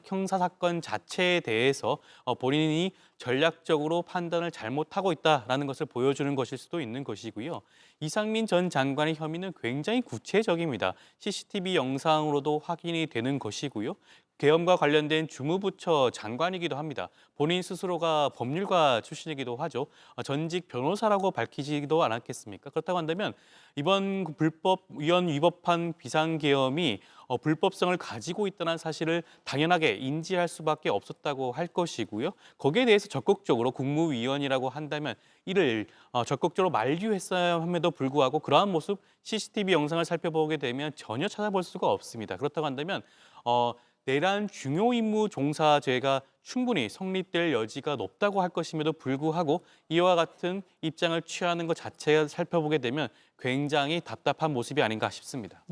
형사 사건 자체에 대해서 본인이 전략적으로 판단을 잘못하고 있다라는 것을 보여주는 것일 수도 있는 것이고요. 이상민 전 장관의 혐의는 굉장히 구체적입니다. CCTV 영상으로도 확인이 되는 것이고요. 계엄과 관련된 주무부처 장관이기도 합니다. 본인 스스로가 법률가 출신이기도 하죠. 전직 변호사라고 밝히지도 않았겠습니까? 그렇다고 한다면 이번 위헌 위법한 비상계엄이 불법성을 가지고 있다는 사실을 당연하게 인지할 수밖에 없었다고 할 것이고요. 거기에 대해서 적극적으로 국무위원이라고 한다면 이를 적극적으로 만류했어야 함에도 불구하고 그러한 모습 CCTV 영상을 살펴보게 되면 전혀 찾아볼 수가 없습니다. 그렇다고 한다면 내란 중요 임무 종사죄가 충분히 성립될 여지가 높다고 할 것임에도 불구하고 이와 같은 입장을 취하는 것 자체를 살펴보게 되면 굉장히 답답한 모습이 아닌가 싶습니다.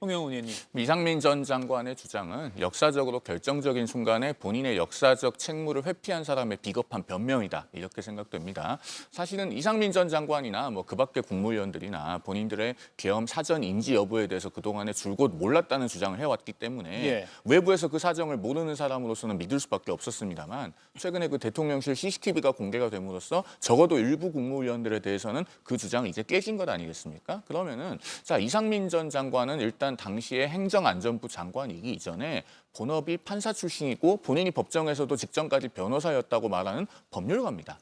송영훈 의원님. 이상민 전 장관의 주장은 역사적으로 결정적인 순간에 본인의 역사적 책무를 회피한 사람의 비겁한 변명이다 이렇게 생각됩니다. 사실은 이상민 전 장관이나 그 밖의 국무위원들이나 본인들의 계엄 사전 인지 여부에 대해서 그동안에 줄곧 몰랐다는 주장을 해왔기 때문에 외부에서 그 사정을 모르는 사람으로서는 믿을 수밖에 없었습니다만 최근에 그 대통령실 CCTV가 공개가 됨으로써 적어도 일부 국무위원들에 대해서는 그 주장이 이제 깨진 것 아니겠습니까? 그러면은 이상민 전 장관은 일단 당시에 행정안전부 장관이기 이전에 본업이 판사 출신이고 본인이 법정에서도 직전까지 변호사였다고 말하는 법률가입니다.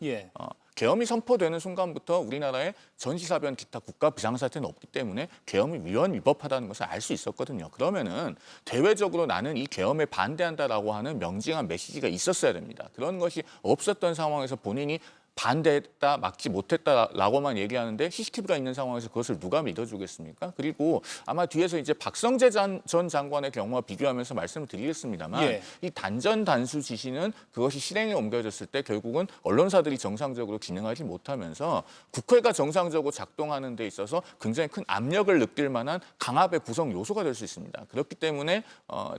계엄이 선포되는 순간부터 우리나라에 전시사변 기타 국가 비상사태는 없기 때문에 계엄이 위헌 위법하다는 것을 알 수 있었거든요. 그러면은 대외적으로 나는 이 계엄에 반대한다라고 하는 명징한 메시지가 있었어야 됩니다. 그런 것이 없었던 상황에서 본인이 반대했다, 막지 못했다라고만 얘기하는데 CCTV가 있는 상황에서 그것을 누가 믿어주겠습니까? 그리고 아마 뒤에서 이제 박성재 전 장관의 경우와 비교하면서 말씀을 드리겠습니다만 이 단전 단수 지시는 그것이 실행에 옮겨졌을 때 결국은 언론사들이 정상적으로 기능하지 못하면서 국회가 정상적으로 작동하는 데 있어서 굉장히 큰 압력을 느낄 만한 강압의 구성 요소가 될 수 있습니다. 그렇기 때문에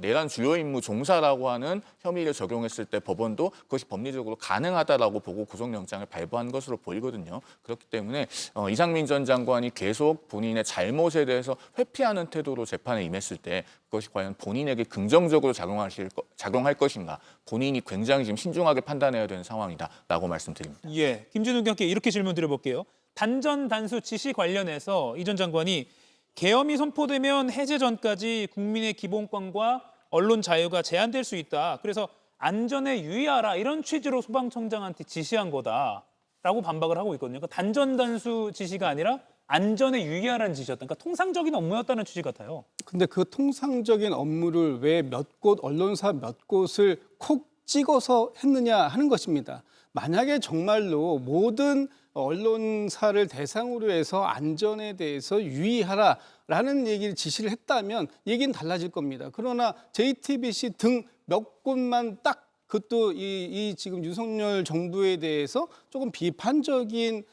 내란 주요 임무 종사라고 하는 혐의를 적용했을 때 법원도 그것이 법리적으로 가능하다라고 보고 구속영장을 발부한 것으로 보이거든요. 그렇기 때문에 이상민 전 장관이 계속 본인의 잘못에 대해서 회피하는 태도로 재판에 임했을 때 그것이 과연 본인에게 긍정적으로 작용할 것인가, 본인이 굉장히 지금 신중하게 판단해야 되는 상황이다라고 말씀드립니다. 예, 김진우 경께 이렇게 질문 드려볼게요. 단전 단수 지시 관련해서 이 전 장관이 계엄이 선포되면 해제 전까지 국민의 기본권과 언론 자유가 제한될 수 있다. 그래서 안전에 유의하라 이런 취지로 소방청장한테 지시한 거다라고 반박을 하고 있거든요. 그러니까 단전 단수 지시가 아니라 안전에 유의하라는 지시였다. 그러니까 통상적인 업무였다는 취지 같아요. 근데 그 통상적인 업무를 왜 몇 곳 언론사 몇 곳을 콕 찍어서 했느냐 하는 것입니다. 만약에 정말로 모든 언론사를 대상으로 해서 안전에 대해서 유의하라라는 얘기를 지시를 했다면 얘기는 달라질 겁니다. 그러나 JTBC 등 몇 곳만 딱 그것도 이 지금 윤석열 정부에 대해서 조금 비판적인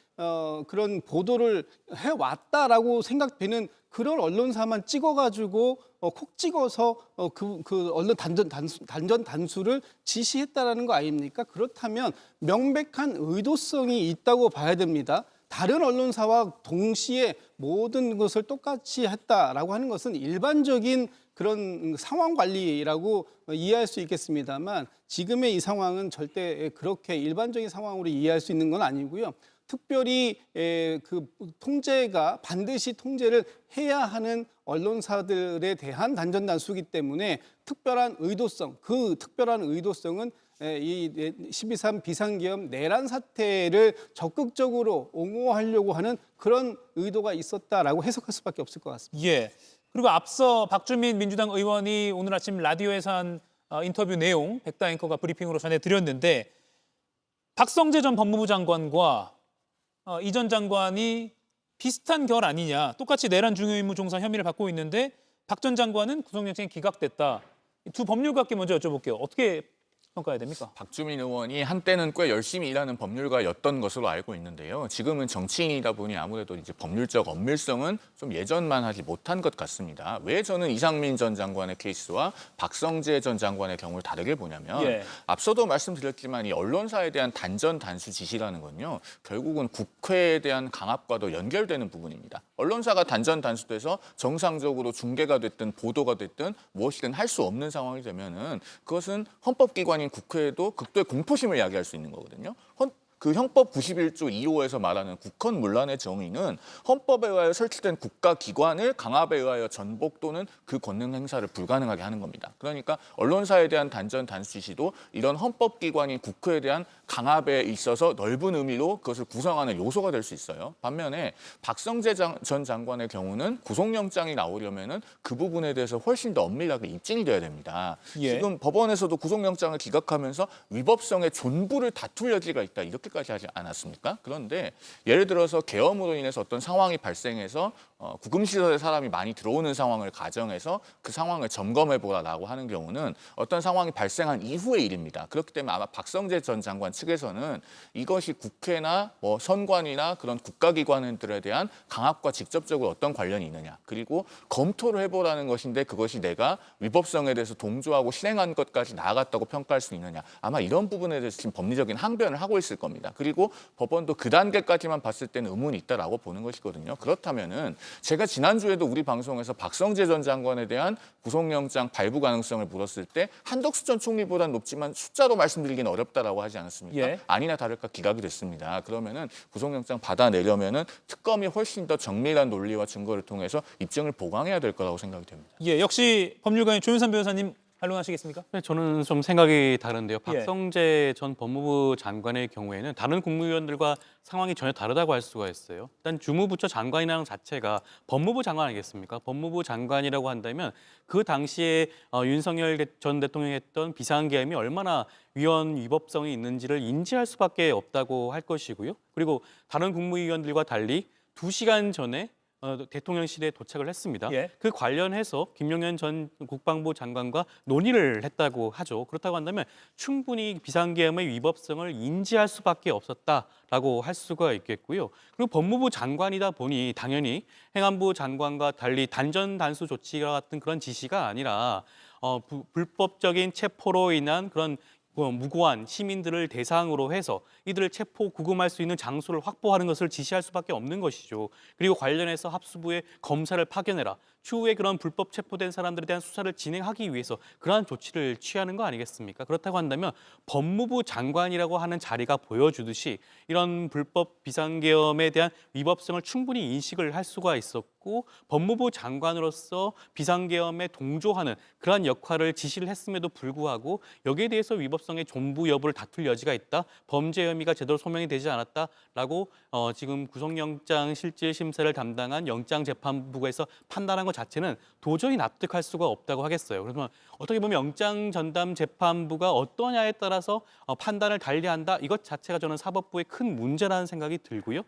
그런 보도를 해왔다라고 생각되는 그런 언론사만 찍어가지고 콕 찍어서 그 언론 단전 단수를 지시했다라는 거 아닙니까? 그렇다면 명백한 의도성이 있다고 봐야 됩니다. 다른 언론사와 동시에 모든 것을 똑같이 했다라고 하는 것은 일반적인 그런 상황 관리라고 이해할 수 있겠습니다만 지금의 이 상황은 절대 그렇게 일반적인 상황으로 이해할 수 있는 건 아니고요. 특별히 그 통제가 반드시 통제를 해야 하는 언론사들에 대한 단전 단수이기 때문에 특별한 의도성, 그 특별한 의도성은 이 12.3 비상계엄 내란 사태를 적극적으로 옹호하려고 하는 그런 의도가 있었다라고 해석할 수밖에 없을 것 같습니다. 예. 그리고 앞서 박주민 민주당 의원이 오늘 아침 라디오에서 한 인터뷰 내용 백다 앵커가 브리핑으로 전해드렸는데 박성재 전 법무부 장관과 이 전 장관이 비슷한 결 아니냐. 똑같이 내란 중요임무 종사 혐의를 받고 있는데 박 전 장관은 구속영장이 기각됐다. 두 법률가께 먼저 여쭤볼게요. 어떻게 평가해야 됩니까? 박주민 의원이 한때는 꽤 열심히 일하는 법률가였던 것으로 알고 있는데요. 지금은 정치인이다 보니 아무래도 이제 법률적 엄밀성은 좀 예전만 하지 못한 것 같습니다. 왜 저는 이상민 전 장관의 케이스와 박성재 전 장관의 경우를 다르게 보냐면 앞서도 말씀드렸지만 이 언론사에 대한 단전 단수 지시라는 건요. 결국은 국회에 대한 강압과도 연결되는 부분입니다. 언론사가 단전 단수돼서 정상적으로 중계가 됐든 보도가 됐든 무엇이든 할 수 없는 상황이 되면은 그것은 헌법기관인 국회에도 극도의 공포심을 야기할 수 있는 거거든요. 그 형법 91조 2호에서 말하는 국헌문란의 정의는 헌법에 의하여 설치된 국가기관을 강압에 의하여 전복 또는 그 권능 행사를 불가능하게 하는 겁니다. 그러니까 언론사에 대한 단전 단수 지시도 이런 헌법기관인 국회에 대한 강압에 있어서 넓은 의미로 그것을 구성하는 요소가 될 수 있어요. 반면에 박성재 전 장관의 경우는 구속영장이 나오려면은 그 부분에 대해서 훨씬 더 엄밀하게 입증이 돼야 됩니다. 지금 법원에서도 구속영장을 기각하면서 위법성의 존부를 다툴 여지가 있다. 이렇게까지 하지 않았습니까? 그런데 예를 들어서 계엄으로 인해서 어떤 상황이 발생해서 구금시설에 사람이 많이 들어오는 상황을 가정해서 그 상황을 점검해보라라고 하는 경우는 어떤 상황이 발생한 이후의 일입니다. 그렇기 때문에 아마 박성재 전 장관 측에서는 이것이 국회나 뭐 선관위나 그런 국가기관들에 대한 강압과 직접적으로 어떤 관련이 있느냐. 그리고 검토를 해보라는 것인데 그것이 내가 위법성에 대해서 동조하고 실행한 것까지 나아갔다고 평가할 수 있느냐. 아마 이런 부분에 대해서 지금 법리적인 항변을 하고 있을 겁니다. 그리고 법원도 그 단계까지만 봤을 때는 의문이 있다라고 보는 것이거든요. 그렇다면은 제가 지난주에도 우리 방송에서 박성재 전 장관에 대한 구속영장 발부 가능성을 물었을 때 한덕수 전 총리보다는 높지만 숫자로 말씀드리기는 어렵다라고 하지 않았습니까? 아니나 다를까 기각이 됐습니다. 그러면은 구속영장 받아내려면은 특검이 훨씬 더 정밀한 논리와 증거를 통해서 입증을 보강해야 될 거라고 생각이 됩니다. 예, 역시 법률가인 조윤선 변호사님 반론하시겠습니까? 네, 저는 좀 생각이 다른데요. 예. 박성재 전 법무부 장관의 경우에는 다른 국무위원들과 상황이 전혀 다르다고 할 수가 있어요. 일단 주무부처 장관이라는 자체가 법무부 장관 아니겠습니까? 법무부 장관이라고 한다면 그 당시에 윤석열 전 대통령이 했던 비상계엄이 얼마나 위헌 위법성이 있는지를 인지할 수밖에 없다고 할 것이고요. 그리고 다른 국무위원들과 달리 2시간 전에 대통령실에 도착을 했습니다. 예. 그 관련해서 김용현 전 국방부 장관과 논의를 했다고 하죠. 그렇다고 한다면 충분히 비상계엄의 위법성을 인지할 수밖에 없었다라고 할 수가 있겠고요. 그리고 법무부 장관이다 보니 당연히 행안부 장관과 달리 단전단수 조치와 같은 그런 지시가 아니라 불법적인 체포로 인한 그런 무고한 시민들을 대상으로 해서 이들을 체포 구금할 수 있는 장소를 확보하는 것을 지시할 수밖에 없는 것이죠. 그리고 관련해서 합수부에 검사를 파견해라. 추후에 그런 불법 체포된 사람들에 대한 수사를 진행하기 위해서 그러한 조치를 취하는 거 아니겠습니까? 그렇다고 한다면 법무부 장관이라고 하는 자리가 보여주듯이 이런 불법 비상계엄에 대한 위법성을 충분히 인식을 할 수가 있었고 법무부 장관으로서 비상계엄에 동조하는 그러한 역할을 지시를 했음에도 불구하고 여기에 대해서 위법성의 존부 여부를 다툴 여지가 있다. 범죄 혐의가 제대로 소명이 되지 않았다라고 지금 구속영장 실질 심사를 담당한 영장재판부에서 판단한 것 자체는 도저히 납득할 수가 없다고 하겠어요. 그래서 어떻게 보면 영장 전담 재판부가 어떠냐에 따라서 판단을 달리한다. 이것 자체가 저는 사법부의 큰 문제라는 생각이 들고요.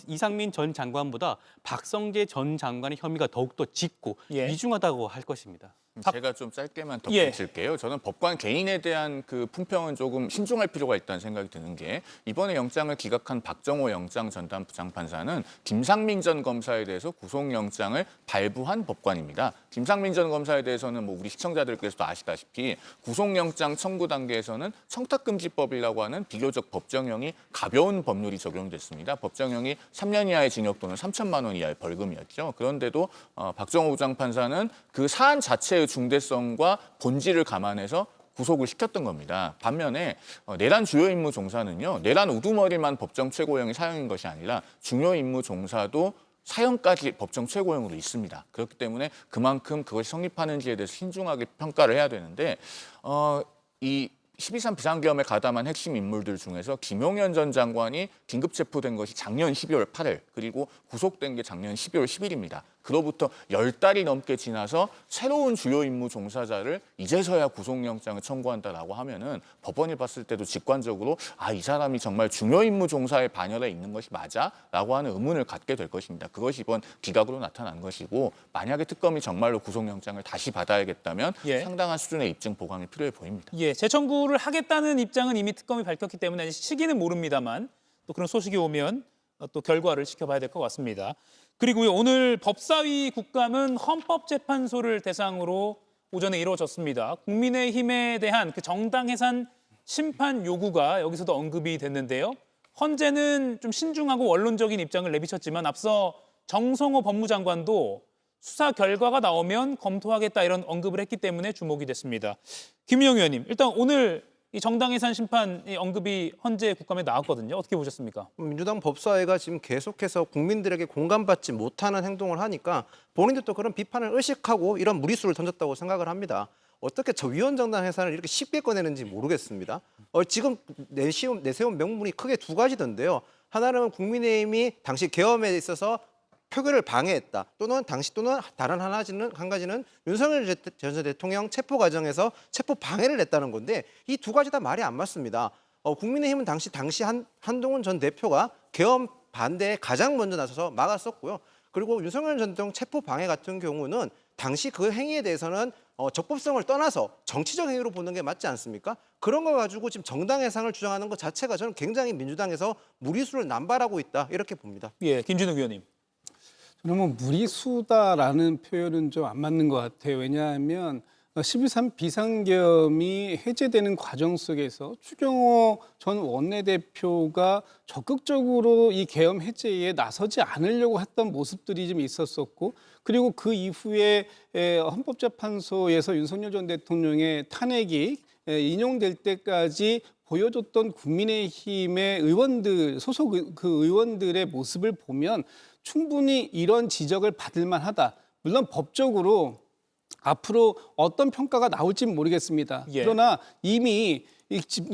이상민 전 장관보다 박성재 전 장관의 혐의가 더욱더 짙고 위중하다고 할 것입니다. 제가 좀 짧게만 덧붙일게요. 저는 법관 개인에 대한 그 품평은 조금 신중할 필요가 있다는 생각이 드는 게 이번에 영장을 기각한 박정호 영장 전담 부장판사는 김상민 전 검사에 대해서 구속영장을 발부한 법관입니다. 김상민 전 검사에 대해서는 뭐 우리 시청자들께서도 아시다시피 구속영장 청구 단계에서는 청탁금지법이라고 하는 비교적 법정형이 가벼운 법률이 적용됐습니다. 법정형이 3년 이하의 징역 또는 3천만 원 이하의 벌금이었죠. 그런데도 박정호 부장판사는 그 사안 자체의 중대성과 본질을 감안해서 구속을 시켰던 겁니다. 반면에 내란 주요 임무 종사는요. 내란 우두머리만 법정 최고형이 사형인 것이 아니라 중요 임무 종사도 사형까지 법정 최고형으로 있습니다. 그렇기 때문에 그만큼 그것이 성립하는지에 대해서 신중하게 평가를 해야 되는데 이 12.3 비상계엄에 가담한 핵심 인물들 중에서 김용현 전 장관이 긴급 체포된 것이 작년 12월 8일 그리고 구속된 게 작년 12월 10일입니다. 그로부터 10달이 넘게 지나서 새로운 주요 임무 종사자를 이제서야 구속영장을 청구한다라고 하면은 법원이 봤을 때도 직관적으로 이 사람이 정말 중요 임무 종사에 반열에 있는 것이 맞아라고 하는 의문을 갖게 될 것입니다. 그것이 이번 기각으로 나타난 것이고 만약에 특검이 정말로 구속영장을 다시 받아야겠다면 상당한 수준의 입증 보강이 필요해 보입니다. 재청구를 하겠다는 입장은 이미 특검이 밝혔기 때문에 아직 시기는 모릅니다만 또 그런 소식이 오면 또 결과를 지켜봐야 될 것 같습니다. 그리고요, 오늘 법사위 국감은 헌법재판소를 대상으로 오전에 이루어졌습니다. 국민의힘에 대한 그 정당 해산 심판 요구가 여기서도 언급이 됐는데요. 헌재는 좀 신중하고 원론적인 입장을 내비쳤지만 앞서 정성호 법무장관도 수사 결과가 나오면 검토하겠다 이런 언급을 했기 때문에 주목이 됐습니다. 김유영 의원님, 일단 오늘 이 정당 해산 심판 언급이 헌재 국감에 나왔거든요. 어떻게 보셨습니까? 민주당 법사위가 지금 계속해서 국민들에게 공감받지 못하는 행동을 하니까 본인들도 그런 비판을 의식하고 이런 무리수를 던졌다고 생각을 합니다. 어떻게 저 위헌 정당 해산을 이렇게 쉽게 꺼내는지 모르겠습니다. 지금 내세운 명분이 크게 두 가지던데요. 하나는 국민의힘이 당시 계엄에 있어서 표결을 방해했다. 또는 다른 한 가지는 윤석열 전 대통령 체포 과정에서 체포 방해를 했다는 건데 이 두 가지 다 말이 안 맞습니다. 국민의힘은 당시 한동훈 전 대표가 계엄 반대에 가장 먼저 나서서 막았었고요. 그리고 윤석열 전 대통령 체포 방해 같은 경우는 당시 그 행위에 대해서는 적법성을 떠나서 정치적 행위로 보는 게 맞지 않습니까? 그런 걸 가지고 지금 정당 해상을 주장하는 것 자체가 저는 굉장히 민주당에서 무리수를 남발하고 있다 이렇게 봅니다. 김진욱 의원님. 저는 뭐 무리수다라는 표현은 좀 안 맞는 것 같아요. 왜냐하면 12.3 비상계엄이 해제되는 과정 속에서 추경호 전 원내대표가 적극적으로 이 계엄 해제에 나서지 않으려고 했던 모습들이 좀 있었었고 그리고 그 이후에 헌법재판소에서 윤석열 전 대통령의 탄핵이 인용될 때까지 보여줬던 국민의힘의 의원들, 소속 그 의원들의 모습을 보면 충분히 이런 지적을 받을 만하다. 물론 법적으로 앞으로 어떤 평가가 나올지는 모르겠습니다. 예. 그러나 이미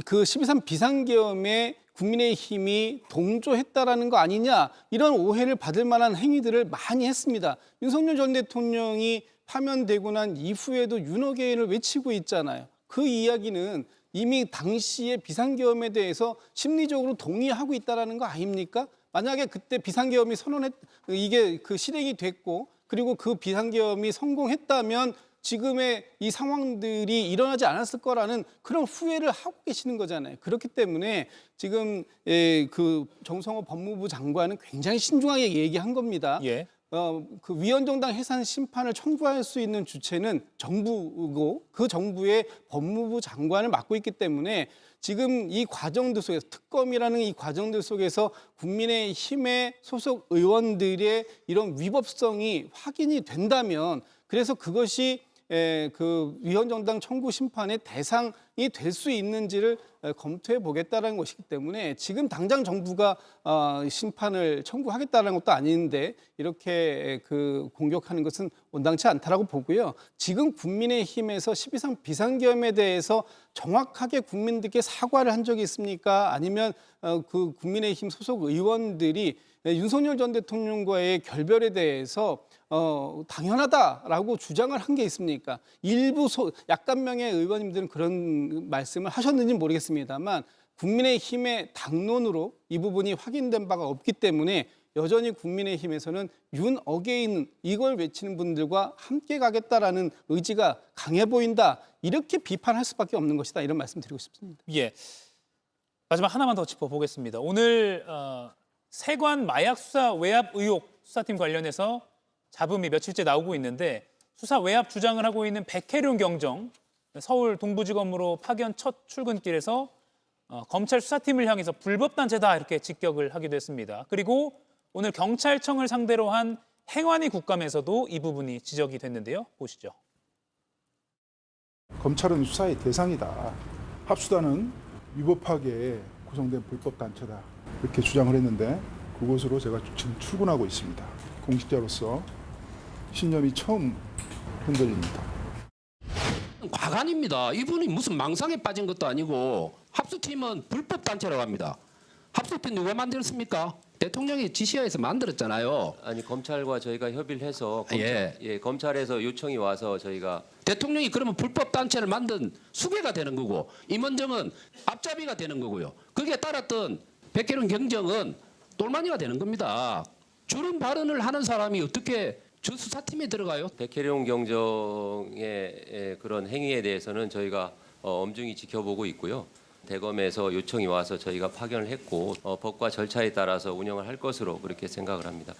그 12.3 비상계엄에 국민의힘이 동조했다라는 거 아니냐 이런 오해를 받을 만한 행위들을 많이 했습니다. 윤석열 전 대통령이 파면되고 난 이후에도 윤어게인을 외치고 있잖아요. 그 이야기는 이미 당시의 비상계엄에 대해서 심리적으로 동의하고 있다라는 거 아닙니까? 만약에 그때 비상계엄이 이게 그 실행이 됐고 그리고 그 비상계엄이 성공했다면 지금의 이 상황들이 일어나지 않았을 거라는 그런 후회를 하고 계시는 거잖아요. 그렇기 때문에 지금 그 정성호 법무부 장관은 굉장히 신중하게 얘기한 겁니다. 예. 그 위헌정당 해산 심판을 청구할 수 있는 주체는 정부고 그 정부의 법무부 장관을 맡고 있기 때문에 지금 이 과정들 속에서 특검이라는 이 과정들 속에서 국민의힘의 소속 의원들의 이런 위법성이 확인이 된다면 그래서 그것이 그 위헌정당 청구 심판의 대상이 될 수 있는지를 검토해 보겠다는 것이기 때문에 지금 당장 정부가 심판을 청구하겠다는 것도 아닌데 이렇게 그 공격하는 것은 온당치 않다라고 보고요. 지금 국민의힘에서 12.3 비상계엄에 대해서 정확하게 국민들께 사과를 한 적이 있습니까? 아니면 그 국민의힘 소속 의원들이 윤석열 전 대통령과의 결별에 대해서 당연하다라고 주장을 한 게 있습니까? 일부 약간명의 의원님들은 그런 말씀을 하셨는지 모르겠습니다만 국민의힘의 당론으로 이 부분이 확인된 바가 없기 때문에 여전히 국민의힘에서는 윤 어게인 이걸 외치는 분들과 함께 가겠다라는 의지가 강해 보인다. 이렇게 비판할 수밖에 없는 것이다. 이런 말씀 드리고 싶습니다. 예. 마지막 하나만 더 짚어보겠습니다. 오늘 세관 마약 수사 외압 의혹 수사팀 관련해서 잡음이 며칠째 나오고 있는데 수사 외압 주장을 하고 있는 백혜룡 경정 서울 동부지검으로 파견 첫 출근길에서 검찰 수사팀을 향해서 불법단체다 이렇게 직격을 하기도 했습니다. 그리고 오늘 경찰청을 상대로 한 행안위 국감에서도 이 부분이 지적이 됐는데요. 보시죠. 검찰은 수사의 대상이다. 합수단은 위법하게 구성된 불법단체다. 이렇게 주장을 했는데 그곳으로 제가 지금 출근하고 있습니다. 공직자로서 신념이 처음 흔들립니다. 과간입니다. 이분이 무슨 망상에 빠진 것도 아니고 합수팀은 불법단체라고 합니다. 합수팀 누가 만들었습니까? 대통령이 지시하에서 만들었잖아요. 아니 검찰과 저희가 협의를 해서 검찰에서 요청이 와서 저희가 대통령이 그러면 불법단체를 만든 수괴가 되는 거고 임원정은 앞잡이가 되는 거고요. 거기에 따랐던 백혜룡 경정은 똘마니가 되는 겁니다. 저런 발언을 하는 사람이 어떻게 저 수사팀에 들어가요? 백혜룡 경정의 그런 행위에 대해서는 저희가 엄중히 지켜보고 있고요. 대검에서 요청이 와서 저희가 파견을 했고 법과 절차에 따라서 운영을 할 것으로 그렇게 생각을 합니다.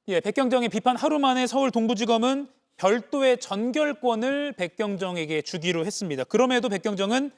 예, 백경정의 비판 하루 만에 서울 동부지검은 별도의 전결권을 백경정에게 주기로 했습니다. 그럼에도 백경정은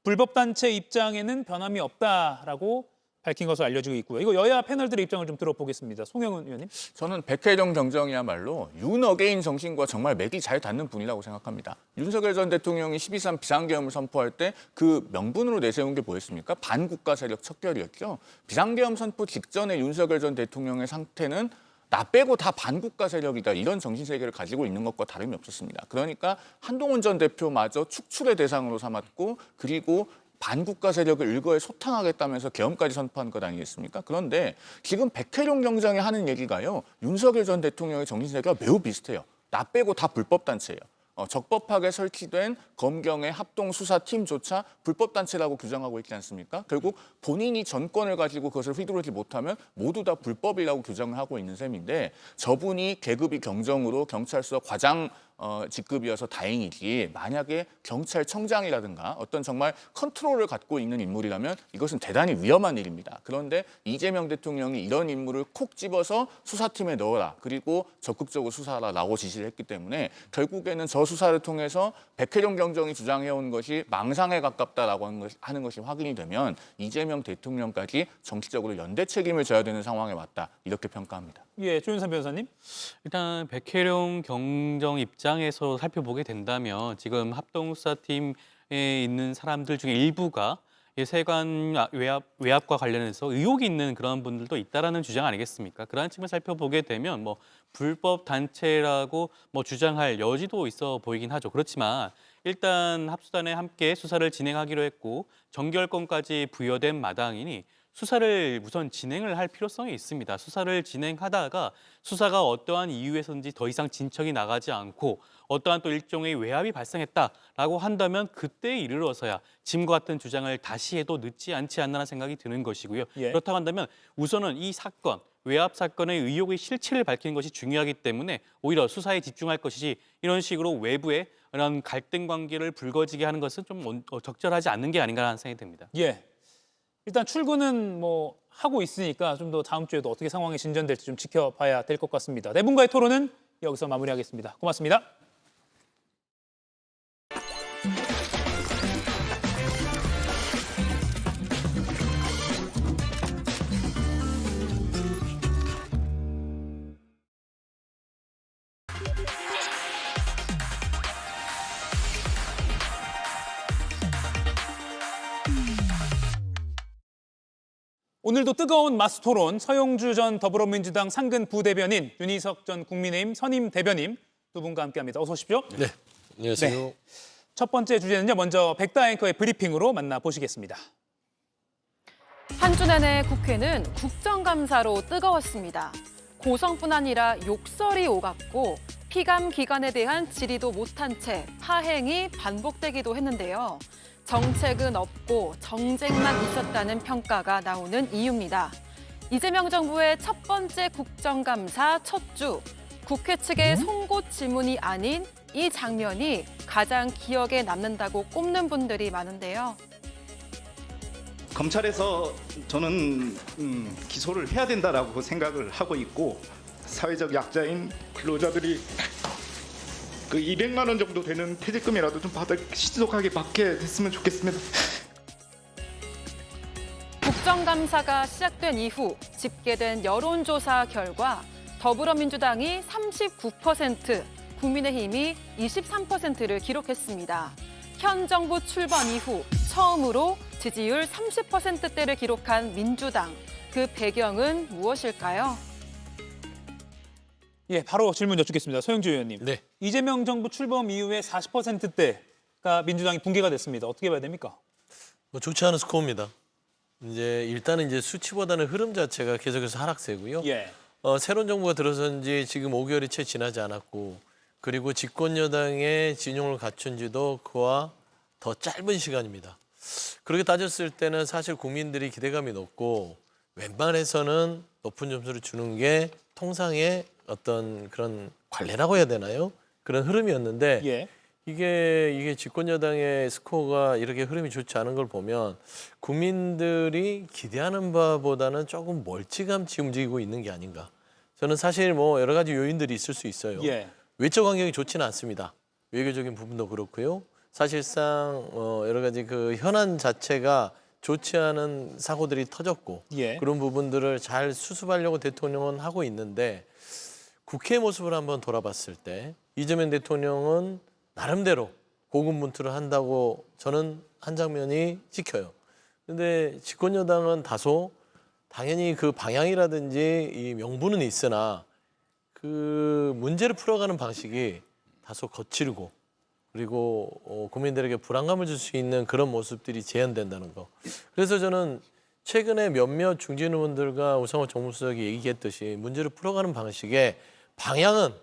불법단체 입장에는 변함이 없다라고 밝힌 것으로 알려지고 있고요. 이거 여야 패널들의 입장을 좀 들어보겠습니다. 송영은 의원님. 저는 백혜령 경정이야말로 윤 어게인 정신과 정말 맥이 잘 닿는 분이라고 생각합니다. 윤석열 전 대통령이 12.3 비상계엄을 선포할 때 그 명분으로 내세운 게 뭐였습니까? 반국가 세력 척결이었죠. 비상계엄 선포 직전에 윤석열 전 대통령의 상태는 나 빼고 다 반국가 세력이다. 이런 정신세계를 가지고 있는 것과 다름이 없었습니다. 그러니까 한동훈 전 대표마저 축출의 대상으로 삼았고 그리고 반국가 세력을 일거에 소탕하겠다면서 계엄까지 선포한 것 아니겠습니까? 그런데 지금 백혜룡 경정이 하는 얘기가요. 윤석열 전 대통령의 정신세계가 매우 비슷해요. 나 빼고 다 불법단체예요. 적법하게 설치된 검경의 합동수사팀조차 불법단체라고 규정하고 있지 않습니까? 결국 본인이 전권을 가지고 그것을 휘두르지 못하면 모두 다 불법이라고 규정을 하고 있는 셈인데 저분이 계급이 경정으로 경찰서 과장 직급이어서 다행이지 만약에 경찰청장이라든가 어떤 정말 컨트롤을 갖고 있는 인물이라면 이것은 대단히 위험한 일입니다. 그런데 이재명 대통령이 이런 인물을 콕 집어서 수사팀에 넣어라. 그리고 적극적으로 수사하라고 지시를 했기 때문에 결국에는 저 수사를 통해서 백혜룡 경정이 주장해온 것이 망상에 가깝다라고 하는 것이 확인이 되면 이재명 대통령까지 정치적으로 연대 책임을 져야 되는 상황에 왔다. 이렇게 평가합니다. 예, 조윤선 변호사님. 일단 백혜룡 경정 입장에서 살펴보게 된다면 지금 합동수사팀에 있는 사람들 중에 일부가 이 세관 외압과 관련해서 의혹이 있는 그런 분들도 있다라는 주장 아니겠습니까? 그러한 측면 살펴보게 되면 뭐 불법 단체라고 뭐 주장할 여지도 있어 보이긴 하죠. 그렇지만 일단 합수단에 함께 수사를 진행하기로 했고 정결권까지 부여된 마당이니 수사를 우선 진행을 할 필요성이 있습니다. 수사를 진행하다가 수사가 어떠한 이유에서인지 더 이상 진척이 나가지 않고 어떠한 또 일종의 외압이 발생했다라고 한다면 그때에 이르러서야 지금과 같은 주장을 다시 해도 늦지 않지 않나라는 생각이 드는 것이고요. 그렇다고 한다면 우선은 이 사건, 외압 사건의 의혹의 실체를 밝히는 것이 중요하기 때문에 오히려 수사에 집중할 것이지 이런 식으로 외부에 이런 갈등 관계를 불거지게 하는 것은 좀 적절하지 않는 게 아닌가라는 생각이 듭니다. 예. 일단 출근은 뭐 하고 있으니까 좀 더 다음 주에도 어떻게 상황이 진전될지 좀 지켜봐야 될 것 같습니다. 네 분과의 토론은 여기서 마무리하겠습니다. 고맙습니다. 오늘도 뜨거운 마스 토론 서영주 전 더불어민주당 상근 부대변인, 윤희석 전 국민의힘 선임 대변인 두 분과 함께합니다. 어서 오십시오. 네, 안녕하세요. 네. 첫 번째 주제는요. 먼저 백다 앵커의 브리핑으로 만나보시겠습니다. 한 주 내내 국회는 국정감사로 뜨거웠습니다. 고성뿐 아니라 욕설이 오갔고 피감 기관에 대한 질의도 못한 채 파행이 반복되기도 했는데요. 정책은 없고 정쟁만 있었다는 평가가 나오는 이유입니다. 이재명 정부의 첫 번째 국정감사 첫 주, 국회 측의 송곳 질문이 아닌 이 장면이 가장 기억에 남는다고 꼽는 분들이 많은데요. 검찰에서 저는 기소를 해야 된다라고 생각을 하고 있고 사회적 약자인 근로자들이 그 200만 원 정도 되는 퇴직금이라도 좀 신속하게 받게 됐으면 좋겠습니다. 국정감사가 시작된 이후 집계된 여론조사 결과 더불어민주당이 39%, 국민의힘이 23%를 기록했습니다. 현 정부 출범 이후 처음으로 지지율 30%대를 기록한 민주당, 그 배경은 무엇일까요? 예, 바로 질문 여쭙겠습니다. 서영주 의원님. 네. 이재명 정부 출범 이후에 40%대가 민주당이 붕괴가 됐습니다. 어떻게 봐야 됩니까? 뭐 좋지 않은 스코어입니다. 일단은 수치보다는 흐름 자체가 계속해서 하락세고요. 예. 새로운 정부가 들어선 지 지금 5개월이 채 지나지 않았고 그리고 집권 여당의 진용을 갖춘 지도 그와 더 짧은 시간입니다. 그렇게 따졌을 때는 사실 국민들이 기대감이 높고 웬만해서는 높은 점수를 주는 게 통상의 어떤 그런 관례라고 해야 되나요? 그런 흐름이었는데 예. 이게 집권 여당의 스코어가 이렇게 흐름이 좋지 않은 걸 보면 국민들이 기대하는 바보다는 조금 멀찌감치 움직이고 있는 게 아닌가. 저는 사실 뭐 여러 가지 요인들이 있을 수 있어요. 예. 외적 환경이 좋지는 않습니다. 외교적인 부분도 그렇고요. 사실상 여러 가지 그 현안 자체가 좋지 않은 사고들이 터졌고 예. 그런 부분들을 잘 수습하려고 대통령은 하고 있는데 국회 모습을 한번 돌아봤을 때 이재명 대통령은 나름대로 고군분투를 한다고 저는 한 장면이 찍혀요. 근데 집권 여당은 다소 당연히 그 방향이라든지 이 명분은 있으나 그 문제를 풀어가는 방식이 다소 거칠고 그리고 국민들에게 불안감을 줄 수 있는 그런 모습들이 재현된다는 거. 그래서 저는 최근에 몇몇 중진 의원들과 우상호 정무수석이 얘기했듯이 문제를 풀어가는 방식의 방향은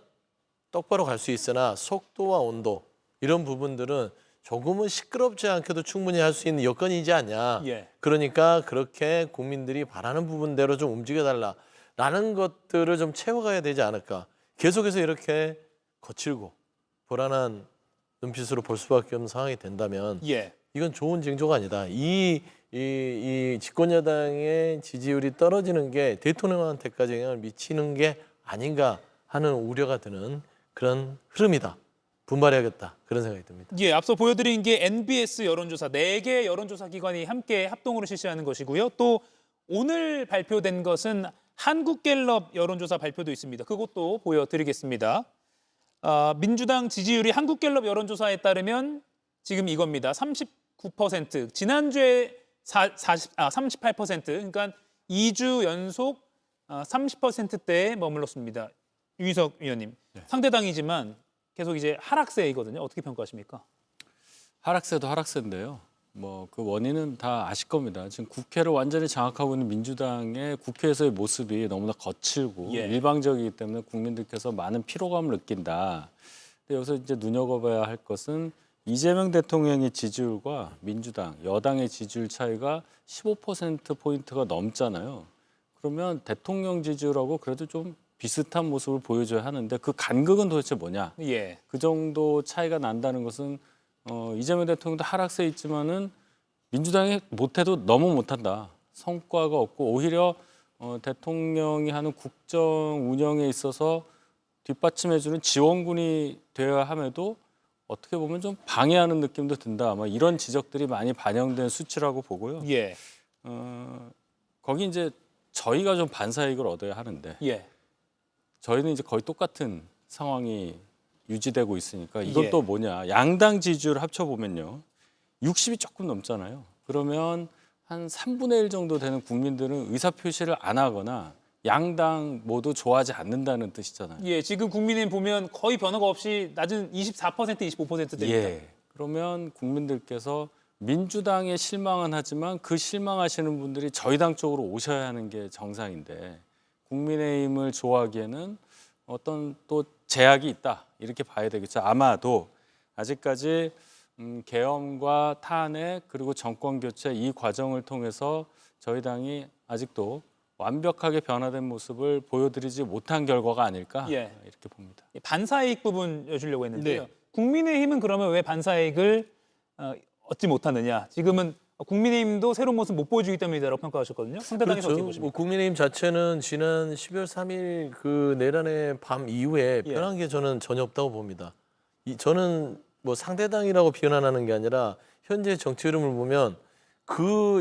똑바로 갈 수 있으나 속도와 온도 이런 부분들은 조금은 시끄럽지 않게도 충분히 할 수 있는 여건이지 않냐. 예. 그러니까 그렇게 국민들이 바라는 부분대로 좀 움직여달라라는 것들을 좀 채워가야 되지 않을까. 계속해서 이렇게 거칠고 불안한 눈빛으로 볼 수밖에 없는 상황이 된다면 예. 이건 좋은 징조가 아니다. 이 집권 여당의 지지율이 떨어지는 게 대통령한테까지 영향을 미치는 게 아닌가 하는 우려가 드는 그런 흐름이다. 분발해야겠다. 그런 생각이 듭니다. 예, 앞서 보여드린 게 NBS 여론조사 4개 여론조사 기관이 함께 합동으로 실시하는 것이고요. 또 오늘 발표된 것은 한국갤럽 여론조사 발표도 있습니다. 그것도 보여드리겠습니다. 민주당 지지율이 한국갤럽 여론조사에 따르면 지금 이겁니다. 39%. 지난주에 38%, 그러니까 2주 연속 30%대에 머물렀습니다. 유희석 위원님, 상대당이지만 계속 이제 하락세이거든요. 어떻게 평가하십니까? 하락세도 하락세인데요. 뭐 그 원인은 다 아실 겁니다. 지금 국회를 완전히 장악하고 있는 민주당의 국회에서의 모습이 너무나 거칠고 일방적이기 때문에 국민들께서 많은 피로감을 느낀다. 근데 여기서 이제 눈여겨봐야 할 것은 이재명 대통령의 지지율과 민주당, 여당의 지지율 차이가 15%포인트가 넘잖아요. 그러면 대통령 지지율하고 그래도 좀 비슷한 모습을 보여줘야 하는데 그 간극은 도대체 뭐냐? 그 정도 차이가 난다는 것은 이재명 대통령도 하락세에 있지만은 민주당이 못해도 너무 못한다. 성과가 없고 오히려 대통령이 하는 국정 운영에 있어서 뒷받침해주는 지원군이 되어야 함에도 어떻게 보면 좀 방해하는 느낌도 든다. 아마 이런 지적들이 많이 반영된 수치라고 보고요. 거기 이제 저희가 좀 반사이익을 얻어야 하는데 저희는 이제 거의 똑같은 상황이 유지되고 있으니까 이건 또 뭐냐. 양당 지지율 합쳐보면요. 60이 조금 넘잖아요. 그러면 한 3분의 1 정도 되는 국민들은 의사표시를 안 하거나 양당 모두 좋아하지 않는다는 뜻이잖아요. 지금 국민의힘 보면 거의 변화가 없이 낮은 24%, 25%대입니다. 그러면 국민들께서 민주당에 실망은 하지만 그 실망하시는 분들이 저희 당 쪽으로 오셔야 하는 게 정상인데 국민의힘을 좋아하기에는 어떤 또 제약이 있다 이렇게 봐야 되겠죠. 아마도 아직까지 계엄과 탄핵 그리고 정권 교체 이 과정을 통해서 저희 당이 아직도 완벽하게 변화된 모습을 보여드리지 못한 결과가 아닐까 이렇게 봅니다. 반사이익 부분 여쭈려고 했는데요. 국민의힘은 그러면 왜 반사이익을 얻지 못하느냐? 지금은 국민의힘도 새로운 모습 못 보여주기 때문이다라고 평가하셨거든요. 상대당에서 어떻게 보십니까? 뭐 국민의힘 자체는 지난 12월 3일 그 내란의 밤 이후에 변한 게 저는 전혀 없다고 봅니다. 저는 뭐 상대당이라고 비난하는 게 아니라 현재 정치 흐름을 보면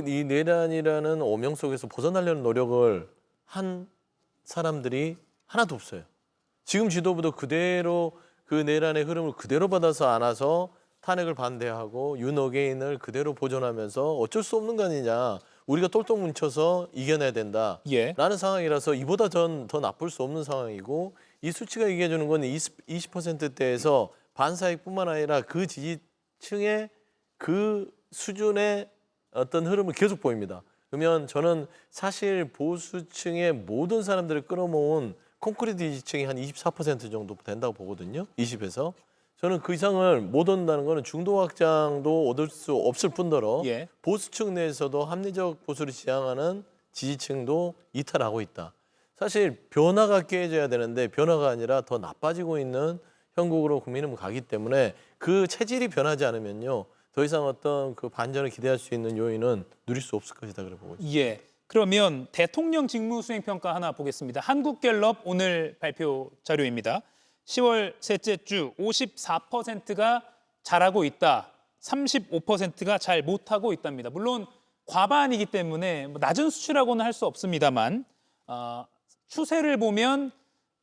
이 내란이라는 오명 속에서 벗어나려는 노력을 한 사람들이 하나도 없어요. 지금 지도부도 그대로 그 내란의 흐름을 그대로 받아서 안아서 탄핵을 반대하고 윤어게인을 그대로 보존하면서 어쩔 수 없는 거 아니냐. 우리가 똘똘 뭉쳐서 이겨내야 된다라는 상황이라서 이보다 더 나쁠 수 없는 상황이고 이 수치가 얘기해 주는 건 20%대에서 반사이익뿐만 아니라 그 지지층의 그 수준의 어떤 흐름을 계속 보입니다. 그러면 저는 사실 보수층의 모든 사람들을 끌어모은 콘크리트 지지층이 한 24% 정도 된다고 보거든요. 20에서. 저는 그 이상을 못 얻는다는 거는 중도 확장도 얻을 수 없을 뿐더러 보수층 내에서도 합리적 보수를 지향하는 지지층도 이탈하고 있다. 사실 변화가 깨져야 되는데 변화가 아니라 더 나빠지고 있는 형국으로 국민은 가기 때문에 그 체질이 변하지 않으면요. 더 이상 어떤 그 반전을 기대할 수 있는 요인은 누릴 수 없을 것이다 그래 보고 있습니다. 그러면 대통령 직무수행평가 하나 보겠습니다. 한국갤럽 오늘 발표 자료입니다. 10월 셋째 주 54%가 잘하고 있다. 35%가 잘 못하고 있답니다. 물론 과반이기 때문에 낮은 수치라고는 할 수 없습니다만 추세를 보면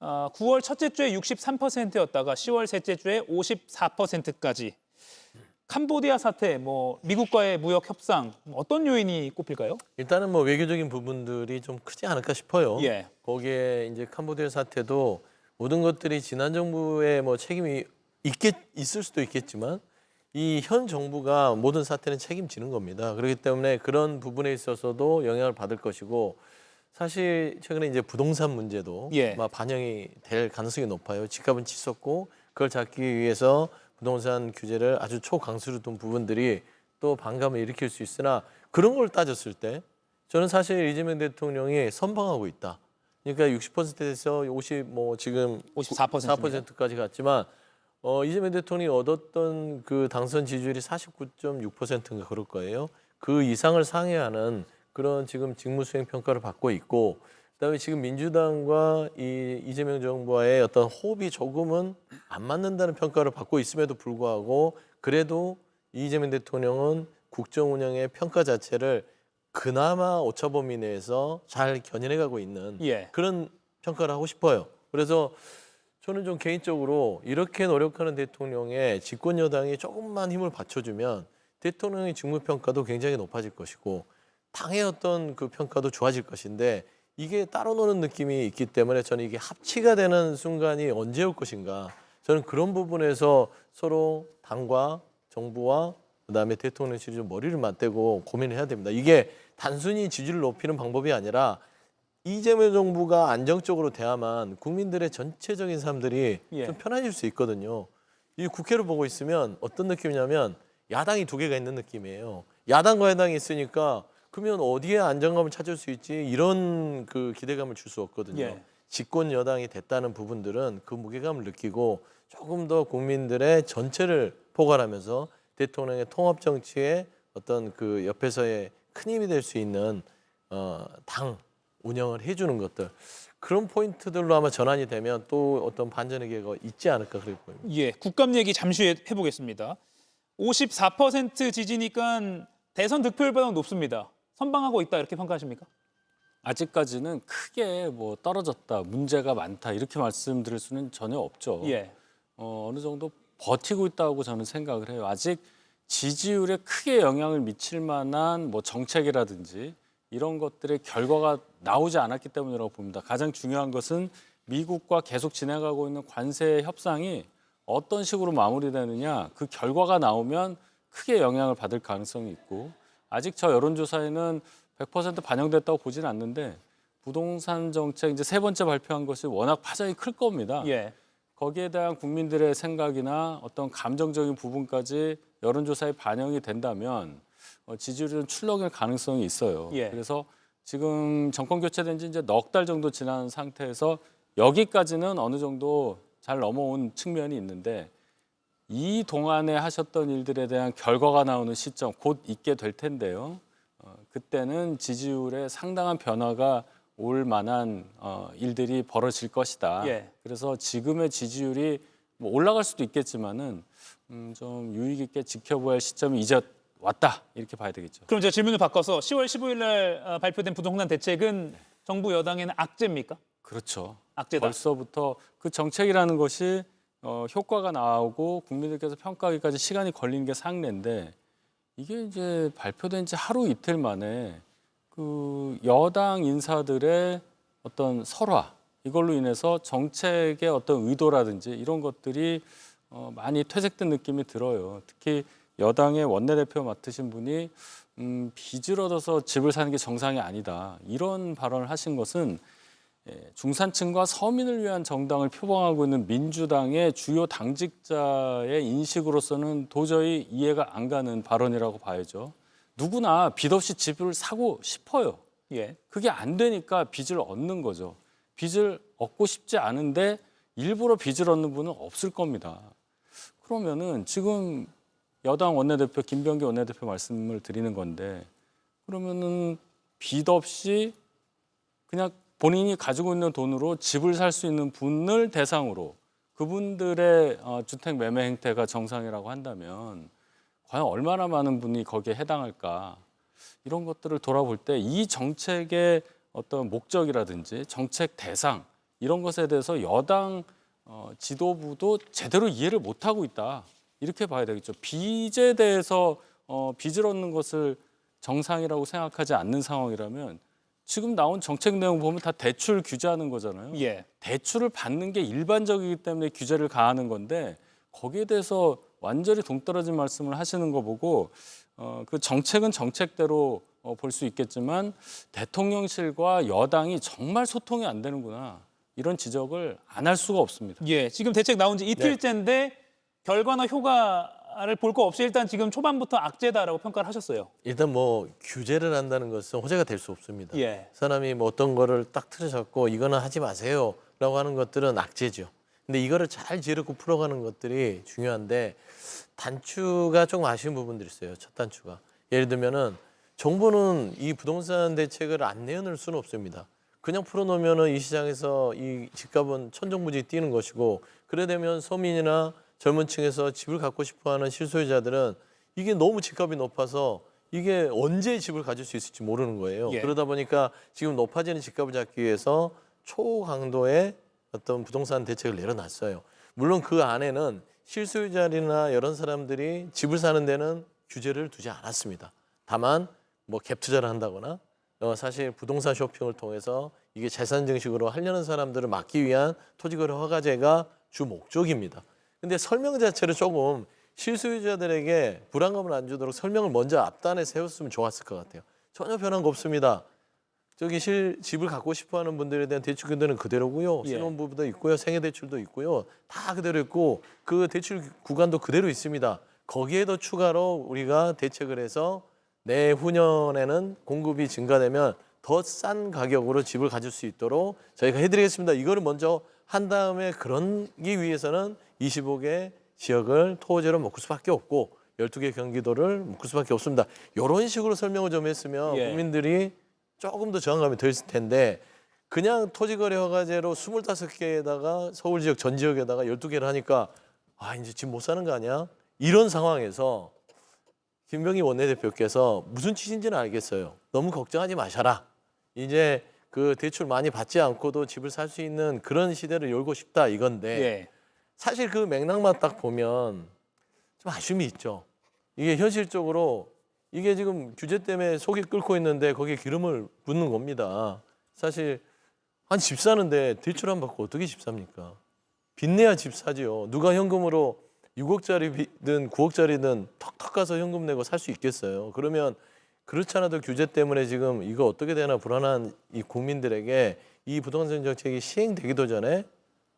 9월 첫째 주에 63%였다가 10월 셋째 주에 54%까지. 캄보디아 사태, 미국과의 무역 협상 어떤 요인이 꼽힐까요? 일단은 외교적인 부분들이 좀 크지 않을까 싶어요. 거기에 이제 캄보디아 사태도 모든 것들이 지난 정부의 책임이 있을 수도 있겠지만 이 현 정부가 모든 사태는 책임지는 겁니다. 그렇기 때문에 그런 부분에 있어서도 영향을 받을 것이고 사실 최근에 이제 부동산 문제도 반영이 될 가능성이 높아요. 집값은 치솟고 그걸 잡기 위해서 부동산 규제를 아주 초강수로 둔 부분들이 또 반감을 일으킬 수 있으나 그런 걸 따졌을 때 저는 사실 이재명 대통령이 선방하고 있다. 그러니까 60%에서 지금 54%까지 갔지만 이재명 대통령이 얻었던 그 당선 지지율이 49.6%인가 그럴 거예요. 그 이상을 상회하는 그런 지금 직무수행 평가를 받고 있고 그다음에 지금 민주당과 이재명 정부와의 어떤 호흡이 조금은 안 맞는다는 평가를 받고 있음에도 불구하고 그래도 이재명 대통령은 국정 운영의 평가 자체를 그나마 오차범위 내에서 잘 견인해가고 있는 그런 평가를 하고 싶어요. 그래서 저는 좀 개인적으로 이렇게 노력하는 대통령의 집권 여당이 조금만 힘을 받쳐주면 대통령의 직무평가도 굉장히 높아질 것이고 당의 어떤 그 평가도 좋아질 것인데 이게 따로 노는 느낌이 있기 때문에 저는 이게 합치가 되는 순간이 언제 올 것인가. 저는 그런 부분에서 서로 당과 정부와 그다음에 대통령실이 좀 머리를 맞대고 고민을 해야 됩니다. 이게 단순히 지지를 높이는 방법이 아니라 이재명 정부가 안정적으로 돼야만 국민들의 전체적인 사람들이 좀 편해질 수 있거든요. 이 국회를 보고 있으면 어떤 느낌이냐면 야당이 두 개가 있는 느낌이에요. 야당과 야당이 있으니까 그러면 어디에 안정감을 찾을 수 있지 이런 그 기대감을 줄 수 없거든요. 집권 여당이 됐다는 부분들은 그 무게감을 느끼고 조금 더 국민들의 전체를 포괄하면서 대통령의 통합 정치에 어떤 그 옆에서의 큰 힘이 될 수 있는 당 운영을 해주는 것들 그런 포인트들로 아마 전환이 되면 또 어떤 반전의 기회가 있지 않을까 그렇게 보입니다. 예, 국감 얘기 잠시 후에 해보겠습니다. 54% 지지니까 대선 득표율보다 높습니다. 선방하고 있다 이렇게 평가하십니까? 아직까지는 크게 뭐 떨어졌다, 문제가 많다 이렇게 말씀드릴 수는 전혀 없죠. 어느 정도 버티고 있다고 저는 생각을 해요. 아직 지지율에 크게 영향을 미칠 만한 뭐 정책이라든지 이런 것들의 결과가 나오지 않았기 때문이라고 봅니다. 가장 중요한 것은 미국과 계속 진행하고 있는 관세 협상이 어떤 식으로 마무리되느냐, 그 결과가 나오면 크게 영향을 받을 가능성이 있고 아직 저 여론조사에는 100% 반영됐다고 보지는 않는데 부동산 정책 이제 세 번째 발표한 것이 워낙 파장이 클 겁니다. 거기에 대한 국민들의 생각이나 어떤 감정적인 부분까지 여론조사에 반영이 된다면 지지율이 좀 출렁일 가능성이 있어요. 그래서 지금 정권 교체된 지 이제 넉 달 정도 지난 상태에서 여기까지는 어느 정도 잘 넘어온 측면이 있는데 이 동안에 하셨던 일들에 대한 결과가 나오는 시점 곧 있게 될 텐데요. 그때는 지지율에 상당한 변화가 올 만한 일들이 벌어질 것이다. 그래서 지금의 지지율이 뭐 올라갈 수도 있겠지만은 좀 유의 깊게 지켜봐야 할 시점이 이제 왔다 이렇게 봐야 되겠죠. 그럼 제가 질문을 바꿔서 10월 15일 날 발표된 부동산 대책은 정부 여당에는 악재입니까? 그렇죠. 악재다. 벌써부터 그 정책이라는 것이 효과가 나오고 국민들께서 평가하기까지 시간이 걸리는 게 상례인데 이게 이제 발표된 지 하루 이틀 만에 그 여당 인사들의 어떤 설화 이걸로 인해서 정책의 어떤 의도라든지 이런 것들이 많이 퇴색된 느낌이 들어요. 특히 여당의 원내대표 맡으신 분이 빚을 얻어서 집을 사는 게 정상이 아니다. 이런 발언을 하신 것은 중산층과 서민을 위한 정당을 표방하고 있는 민주당의 주요 당직자의 인식으로서는 도저히 이해가 안 가는 발언이라고 봐야죠. 누구나 빚 없이 집을 사고 싶어요. 그게 안 되니까 빚을 얻는 거죠. 빚을 얻고 싶지 않은데 일부러 빚을 얻는 분은 없을 겁니다. 그러면은 지금 여당 원내대표 김병기 원내대표 말씀을 드리는 건데 그러면은 빚 없이 그냥 본인이 가지고 있는 돈으로 집을 살 수 있는 분을 대상으로 그분들의 주택 매매 행태가 정상이라고 한다면 과연 얼마나 많은 분이 거기에 해당할까 이런 것들을 돌아볼 때 이 정책의 어떤 목적이라든지 정책 대상 이런 것에 대해서 여당 지도부도 제대로 이해를 못하고 있다 이렇게 봐야 되겠죠. 빚에 대해서 빚을 얻는 것을 정상이라고 생각하지 않는 상황이라면 지금 나온 정책 내용 보면 다 대출 규제하는 거잖아요. 대출을 받는 게 일반적이기 때문에 규제를 가하는 건데 거기에 대해서 완전히 동떨어진 말씀을 하시는 거 보고 그 정책은 정책대로 볼 수 있겠지만 대통령실과 여당이 정말 소통이 안 되는구나 이런 지적을 안 할 수가 없습니다. 지금 대책 나온 지 이틀째인데 결과나 효과를 볼 거 없이 일단 지금 초반부터 악재다라고 평가를 하셨어요. 일단 뭐 규제를 한다는 것은 호재가 될 수 없습니다. 사람이 뭐 어떤 거를 딱 틀어 잡고 이거는 하지 마세요라고 하는 것들은 악재죠. 근데 이거를 잘 지르고 풀어가는 것들이 중요한데 단추가 조금 아쉬운 부분들이 있어요. 첫 단추가. 예를 들면은 정부는 이 부동산 대책을 안 내놓을 수는 없습니다. 그냥 풀어놓으면은 이 시장에서 이 집값은 천정부지 뛰는 것이고 그래 되면 서민이나 젊은 층에서 집을 갖고 싶어하는 실소유자들은 이게 너무 집값이 높아서 이게 언제 집을 가질 수 있을지 모르는 거예요. 그러다 보니까 지금 높아지는 집값을 잡기 위해서 초강도의 어떤 부동산 대책을 내려놨어요. 물론 그 안에는 실소유자나 이런 사람들이 집을 사는 데는 규제를 두지 않았습니다. 다만 뭐 갭 투자를 한다거나 사실 부동산 쇼핑을 통해서 이게 재산 증식으로 하려는 사람들을 막기 위한 토지거래 허가제가 주 목적입니다. 근데 설명 자체를 조금 실수요자들에게 불안감을 안 주도록 설명을 먼저 앞단에 세웠으면 좋았을 것 같아요. 전혀 변한 거 없습니다. 저기 집을 갖고 싶어하는 분들에 대한 대출 규제는 그대로고요. 신혼부부도 있고요. 생애대출도 있고요. 다 그대로 있고 그 대출 구간도 그대로 있습니다. 거기에 더 추가로 우리가 대책을 해서 내후년에는 공급이 증가되면 더 싼 가격으로 집을 가질 수 있도록 저희가 해드리겠습니다. 이거를 먼저 한 다음에 그러기 위해서는 25개 지역을 토호제로 묶을 수밖에 없고 12개 경기도를 묶을 수밖에 없습니다. 이런 식으로 설명을 좀 했으면 국민들이 조금 더 저항감이 더 있을 텐데 그냥 토지거래 허가제로 25개에다가 서울 지역 전 지역에다가 12개를 하니까 아 이제 집 못 사는 거 아니야? 이런 상황에서 김병희 원내대표께서 무슨 뜻인지는 알겠어요. 너무 걱정하지 마셔라. 이제 그 대출 많이 받지 않고도 집을 살 수 있는 그런 시대를 열고 싶다 이건데 사실 그 맥락만 딱 보면 좀 아쉬움이 있죠. 이게 현실적으로 이게 지금 규제 때문에 속이 끓고 있는데 거기에 기름을 붓는 겁니다. 사실 한 집 사는데 대출 안 받고 어떻게 집 삽니까? 빚내야 집 사지요. 누가 현금으로 6억짜리든 9억짜리든 턱턱 가서 현금 내고 살 수 있겠어요. 그러면 그렇지 않아도 규제 때문에 지금 이거 어떻게 되나 불안한 이 국민들에게 이 부동산 정책이 시행되기도 전에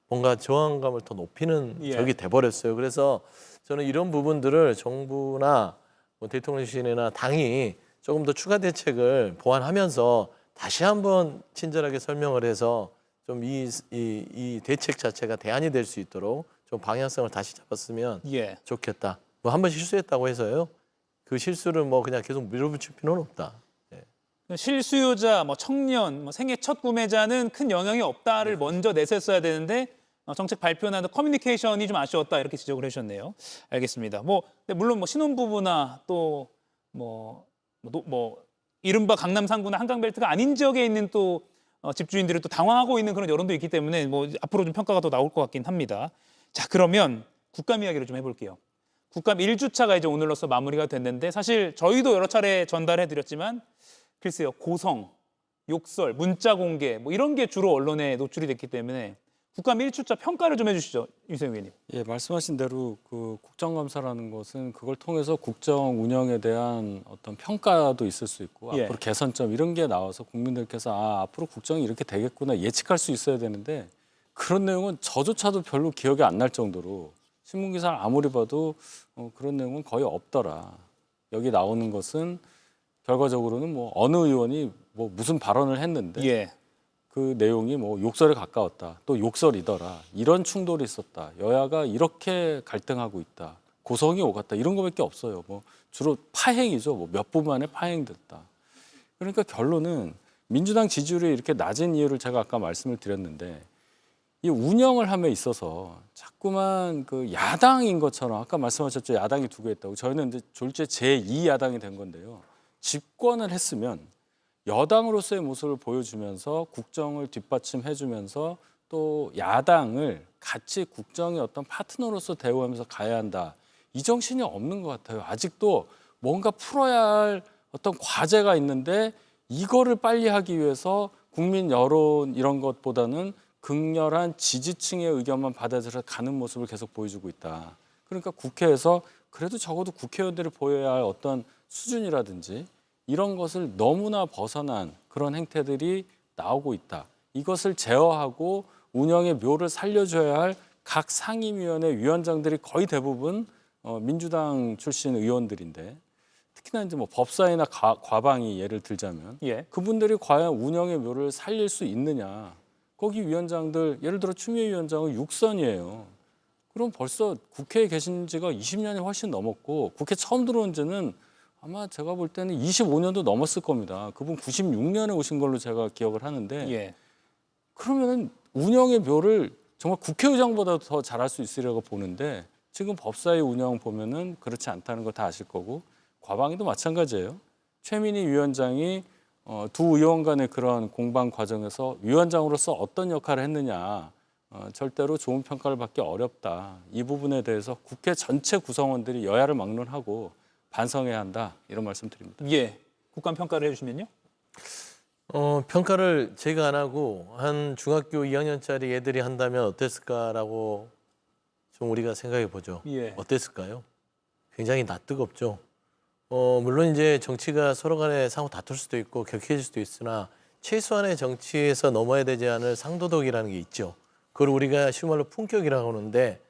뭔가 저항감을 더 높이는 적이 돼버렸어요. 그래서 저는 이런 부분들을 정부나 뭐 대통령실이나 당이 조금 더 추가 대책을 보완하면서 다시 한번 친절하게 설명을 해서 좀 이 대책 자체가 대안이 될 수 있도록 좀 방향성을 다시 잡았으면 좋겠다. 뭐 한 번 실수했다고 해서요. 그 실수를 뭐 그냥 계속 밀어붙일 필요는 없다. 실수요자, 뭐 청년, 뭐 생애 첫 구매자는 큰 영향이 없다를 먼저 내셌어야 되는데 정책 발표나 커뮤니케이션이 좀 아쉬웠다 이렇게 지적을 해주셨네요. 알겠습니다. 근데 물론 뭐 신혼부부나 또 뭐 이른바 강남 상구나 한강벨트가 아닌 지역에 있는 또 집주인들이 또 당황하고 있는 그런 여론도 있기 때문에 뭐 앞으로 좀 평가가 더 나올 것 같긴 합니다. 자, 그러면 국감 이야기를 좀 해볼게요. 국감 1주차가 이제 오늘로써 마무리가 됐는데 사실 저희도 여러 차례 전달해드렸지만 글쎄요, 고성, 욕설, 문자 공개 뭐 이런 게 주로 언론에 노출이 됐기 때문에 국감 1주차 평가를 좀 해주시죠, 유세윤 의원님. 예, 말씀하신 대로 그 국정감사라는 것은 그걸 통해서 국정 운영에 대한 어떤 평가도 있을 수 있고 앞으로 개선점 이런 게 나와서 국민들께서 앞으로 국정이 이렇게 되겠구나 예측할 수 있어야 되는데 그런 내용은 저조차도 별로 기억이 안 날 정도로 신문기사를 아무리 봐도 그런 내용은 거의 없더라. 여기 나오는 것은 결과적으로는 뭐 어느 의원이 뭐 무슨 발언을 했는데 그 내용이 뭐 욕설에 가까웠다. 또 욕설이더라. 이런 충돌이 있었다. 여야가 이렇게 갈등하고 있다. 고성이 오갔다. 이런 거밖에 없어요. 뭐 주로 파행이죠. 뭐 몇 분 만에 파행됐다. 그러니까 결론은 민주당 지지율이 이렇게 낮은 이유를 제가 아까 말씀을 드렸는데 이 운영을 함에 있어서 자꾸만 그 야당인 것처럼 아까 말씀하셨죠. 야당이 두 개 있다고. 저희는 이제 졸지에 제2야당이 된 건데요. 집권을 했으면 여당으로서의 모습을 보여주면서 국정을 뒷받침해주면서 또 야당을 같이 국정의 어떤 파트너로서 대우하면서 가야 한다. 이 정신이 없는 것 같아요. 아직도 뭔가 풀어야 할 어떤 과제가 있는데 이거를 빨리 하기 위해서 국민 여론 이런 것보다는 극렬한 지지층의 의견만 받아들여 가는 모습을 계속 보여주고 있다. 그러니까 국회에서 그래도 적어도 국회의원들이 보여야 할 어떤 수준이라든지 이런 것을 너무나 벗어난 그런 행태들이 나오고 있다. 이것을 제어하고 운영의 묘를 살려줘야 할 각 상임위원회 위원장들이 거의 대부분 민주당 출신 의원들인데 특히나 이제 뭐 법사위나 과방위 예를 들자면 그분들이 과연 운영의 묘를 살릴 수 있느냐. 거기 위원장들 예를 들어 추미애 위원장은 6선이에요. 그럼 벌써 국회에 계신 지가 20년이 훨씬 넘었고 국회 처음 들어온 지는 아마 제가 볼 때는 25년도 넘었을 겁니다. 그분 96년에 오신 걸로 제가 기억을 하는데 그러면 운영의 묘를 정말 국회의장보다 더 잘할 수 있으려고 보는데 지금 법사위 운영 보면은 그렇지 않다는 거 다 아실 거고 과방위도 마찬가지예요. 최민희 위원장이 두 의원 간의 그런 공방 과정에서 위원장으로서 어떤 역할을 했느냐 절대로 좋은 평가를 받기 어렵다. 이 부분에 대해서 국회 전체 구성원들이 여야를 막론하고 반성해야 한다 이런 말씀드립니다. 예, 국감 평가를 해주시면요. 평가를 제가 안 하고 한 중학교 2학년짜리 애들이 한다면 어땠을까라고 좀 우리가 생각해 보죠. 예. 어땠을까요? 굉장히 낯뜨겁죠. 물론 이제 정치가 서로 간에 상호 다툴 수도 있고 격해질 수도 있으나 최소한의 정치에서 넘어야 되지 않을 상도덕이라는 게 있죠. 그걸 우리가 쉬운 말로 품격이라고 하는데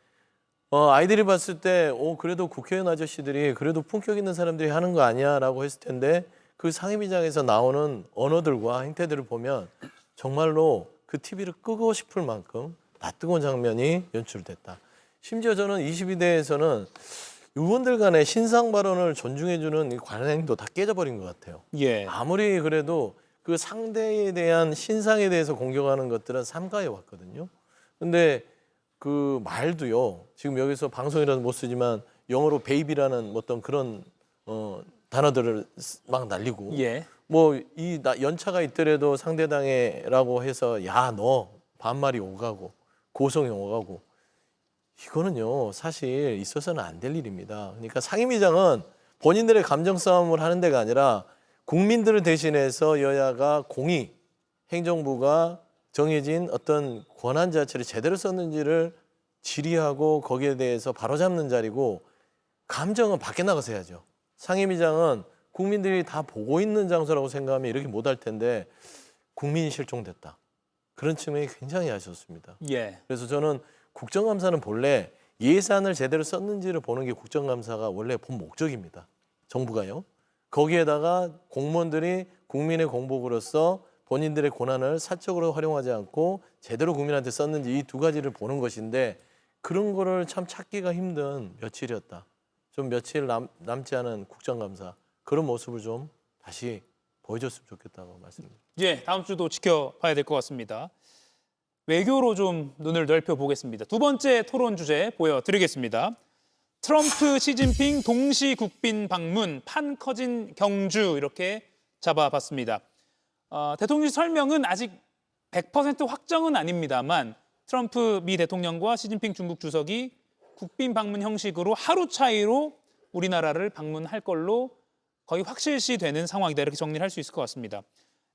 아이들이 봤을 때 그래도 국회의원 아저씨들이 그래도 품격 있는 사람들이 하는 거 아니야라고 했을 텐데 그 상임위장에서 나오는 언어들과 행태들을 보면 정말로 그 TV를 끄고 싶을 만큼 낯뜨거운 장면이 연출됐다. 심지어 저는 22대에서는 의원들 간의 신상 발언을 존중해주는 이 관행도 다 깨져버린 것 같아요. 예. 아무리 그래도 그 상대에 대한 신상에 대해서 공격하는 것들은 삼가해 왔거든요. 근데 그 말도요. 지금 여기서 방송이라도 못 쓰지만 영어로 베이비라는 어떤 그런 단어들을 막 날리고 예. 뭐 이 연차가 있더라도 상대당에라고 해서 야 너 반말이 오가고 고성이 오가고 이거는요 사실 있어서는 안 될 일입니다. 그러니까 상임위장은 본인들의 감정 싸움을 하는 데가 아니라 국민들을 대신해서 여야가 공의 행정부가 정해진 어떤 권한 자체를 제대로 썼는지를 질의하고 거기에 대해서 바로잡는 자리고 감정은 밖에 나가서 해야죠. 상임위장은 국민들이 다 보고 있는 장소라고 생각하면 이렇게 못할 텐데 국민이 실종됐다. 그런 측면이 굉장히 아쉬웠습니다. 예. 그래서 저는 국정감사는 본래 예산을 제대로 썼는지를 보는 게 국정감사가 원래 본 목적입니다. 정부가요. 거기에다가 공무원들이 국민의 공복으로서 본인들의 권한을 사적으로 활용하지 않고 제대로 국민한테 썼는지 이 두 가지를 보는 것인데 그런 거를 참 찾기가 힘든 며칠이었다. 좀 며칠 남지 않은 국정감사 그런 모습을 좀 다시 보여줬으면 좋겠다고 말씀드립니다. 예, 다음 주도 지켜봐야 될 것 같습니다. 외교로 좀 눈을 넓혀보겠습니다. 두 번째 토론 주제 보여드리겠습니다. 트럼프, 시진핑 동시 국빈 방문, 판 커진 경주 이렇게 잡아봤습니다. 대통령 설명은 아직 100% 확정은 아닙니다만 트럼프 미 대통령과 시진핑 중국 주석이 국빈 방문 형식으로 하루 차이로 우리나라를 방문할 걸로 거의 확실시되는 상황이다 이렇게 정리를 할 수 있을 것 같습니다.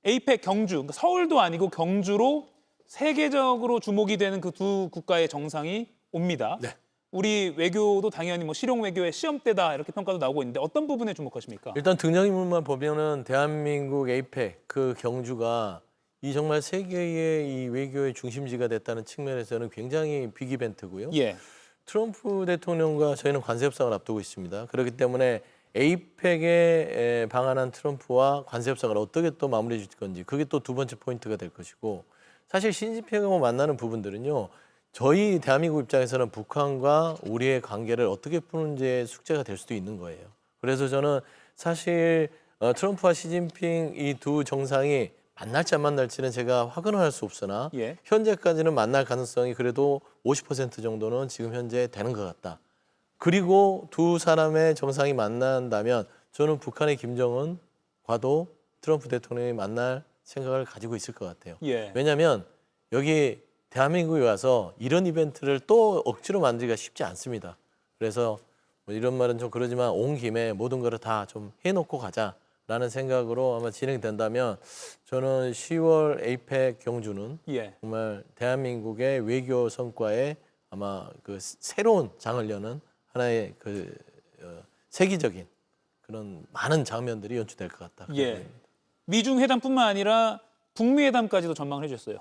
에이펙 경주, 그러니까 서울도 아니고 경주로 세계적으로 주목이 되는 그 두 국가의 정상이 옵니다. 네. 우리 외교도 당연히 뭐 실용 외교의 시험대다 이렇게 평가도 나오고 있는데 어떤 부분에 주목하십니까? 일단 등장인물만 보면은 대한민국 에이펙 그 경주가 이 정말 세계의 이 외교의 중심지가 됐다는 측면에서는 굉장히 빅 이벤트고요. 예. 트럼프 대통령과 저희는 관세 협상을 앞두고 있습니다. 그렇기 때문에 에이펙에 방한한 트럼프와 관세 협상을 어떻게 또 마무리해 줄 건지 그게 또 두 번째 포인트가 될 것이고 사실 시진핑하고 만나는 부분들은요. 저희 대한민국 입장에서는 북한과 우리의 관계를 어떻게 푸는지의 숙제가 될 수도 있는 거예요. 그래서 저는 사실 트럼프와 시진핑 이 두 정상이 만날지 안 만날지는 제가 확언을 할 수 없으나 예. 현재까지는 만날 가능성이 그래도 50% 정도는 지금 현재 되는 것 같다. 그리고 두 사람의 정상이 만난다면 저는 북한의 김정은과도 트럼프 대통령이 만날 생각을 가지고 있을 것 같아요. 예. 왜냐하면 여기 대한민국에 와서 이런 이벤트를 또 억지로 만들기가 쉽지 않습니다. 그래서 뭐 이런 말은 좀 그러지만 온 김에 모든 거를 다 좀 해놓고 가자라는 생각으로 아마 진행된다면 저는 10월 에이펙 경주는 예. 정말 대한민국의 외교 성과에 아마 그 새로운 장을 여는 하나의 그 세계적인 그런 많은 장면들이 연출될 것 같다. 예. 미중 회담뿐만 아니라 북미 회담까지도 전망을 해주셨어요.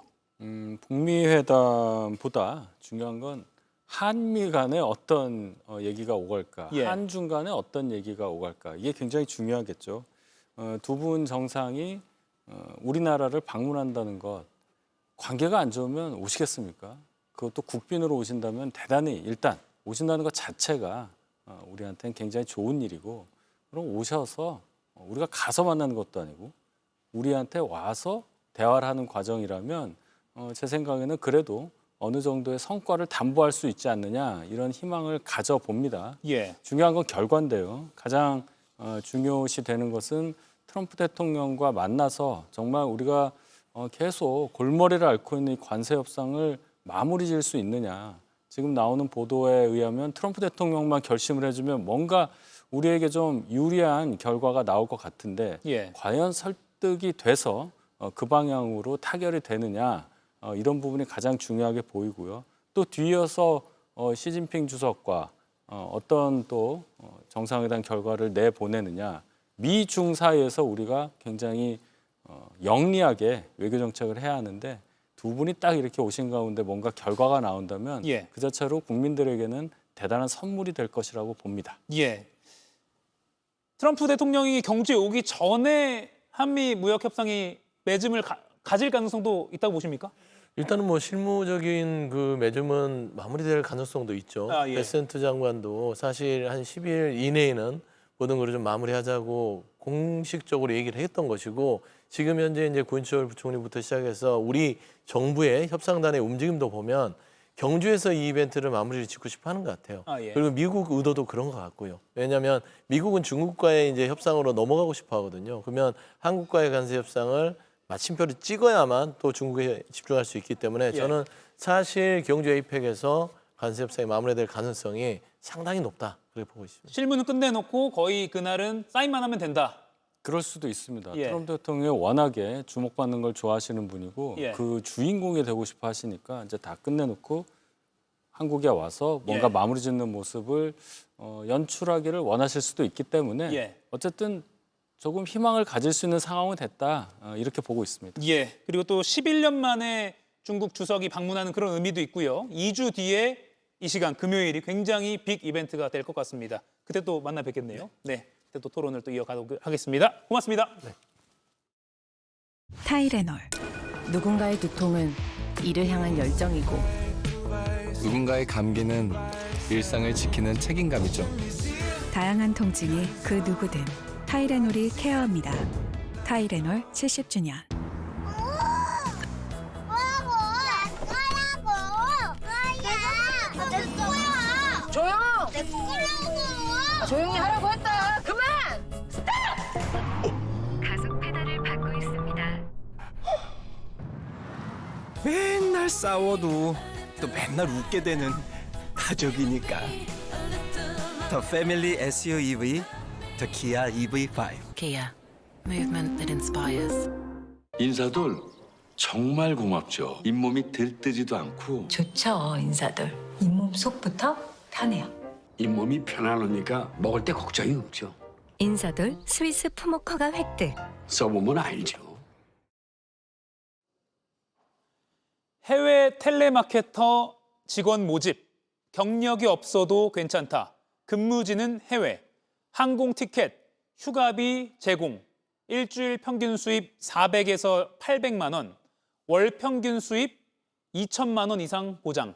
북미 회담보다 중요한 건 한미 간에 어떤 얘기가 오갈까, 예. 한중 간에 어떤 얘기가 오갈까 이게 굉장히 중요하겠죠. 두 분 정상이 우리나라를 방문한다는 것 관계가 안 좋으면 오시겠습니까? 그것도 국빈으로 오신다면 대단히 일단 오신다는 것 자체가 우리한테는 굉장히 좋은 일이고 그럼 오셔서 우리가 가서 만나는 것도 아니고 우리한테 와서 대화를 하는 과정이라면 제 생각에는 그래도 어느 정도의 성과를 담보할 수 있지 않느냐 이런 희망을 가져봅니다. 예. 중요한 건 결과인데요. 가장 중요시 되는 것은 트럼프 대통령과 만나서 정말 우리가 계속 골머리를 앓고 있는 이 관세 협상을 마무리 지을 수 있느냐. 지금 나오는 보도에 의하면 트럼프 대통령만 결심을 해주면 뭔가 우리에게 좀 유리한 결과가 나올 것 같은데 과연 설득이 돼서 그 방향으로 타결이 되느냐 이런 부분이 가장 중요하게 보이고요. 또 뒤이어서 시진핑 주석과 어떤 또 정상회담 결과를 내보내느냐 미중 사이에서 우리가 굉장히 영리하게 외교 정책을 해야 하는데 두 분이 딱 이렇게 오신 가운데 뭔가 결과가 나온다면 그 자체로 국민들에게는 대단한 선물이 될 것이라고 봅니다. 트럼프 대통령이 경주에 오기 전에 한미 무역 협상이 맺음을 가질 가능성도 있다고 보십니까? 일단은 뭐 실무적인 그 맺음은 마무리될 가능성도 있죠. 베센트 장관도 사실 한 10일 이내에는 모든 걸 좀 마무리하자고 공식적으로 얘기를 했던 것이고 지금 현재 이제 고인철 부총리부터 시작해서 우리 정부의 협상단의 움직임도 보면 경주에서 이 이벤트를 마무리를 짓고 싶어 하는 것 같아요. 그리고 미국 의도도 그런 것 같고요. 왜냐하면 미국은 중국과의 이제 협상으로 넘어가고 싶어 하거든요. 그러면 한국과의 관세 협상을 마침표를 찍어야만 또 중국에 집중할 수 있기 때문에 저는 사실 경주 에이펙에서 관세 협상이 마무리될 가능성이 상당히 높다. 그렇게 보고 있습니다. 실무는 끝내놓고 거의 그날은 사인만 하면 된다. 그럴 수도 있습니다. 트럼프 대통령이 워낙에 주목받는 걸 좋아하시는 분이고 그 주인공이 되고 싶어 하시니까 이제 다 끝내놓고 한국에 와서 뭔가 마무리 짓는 모습을 연출하기를 원하실 수도 있기 때문에 어쨌든 조금 희망을 가질 수 있는 상황은 됐다 이렇게 보고 있습니다. 그리고 또 11년 만에 중국 주석이 방문하는 그런 의미도 있고요. 2주 뒤에 이 시간 금요일이 굉장히 빅 이벤트가 될 것 같습니다. 그때 또 만나 뵙겠네요. 그때 또 토론을 또 이어가도록 하겠습니다. 고맙습니다. 타이레놀. 누군가의 두통은 이를 향한 열정이고 누군가의 감기는 일상을 지키는 책임감이죠. 다양한 통증이 그 누구든 타이레놀이 케어합니다. 타이레놀 70주년. 조용! 조용히 하라고 했다. 그만! 스탑! 가속 페달을 밟고 있습니다. 맨날 싸워도 또 맨날 웃게 되는 가족이니까. 더 패밀리 SUV, 더 기아 EV5. Kia. Movement that inspires. 인사돌 정말 고맙죠. 잇몸이 들뜨지도 않고 좋죠, 인사돌. 잇몸 속부터 편해요. 잇몸이 편안하니까 먹을 때 걱정이 없죠. 인사돌 스위스 푸모커가 획득. 써보면 알죠. 해외 텔레마케터 직원 모집. 경력이 없어도 괜찮다. 근무지는 해외. 항공 티켓, 휴가비 제공. 일주일 평균 수입 400에서 800만 원. 월 평균 수입 2천만 원 이상 보장.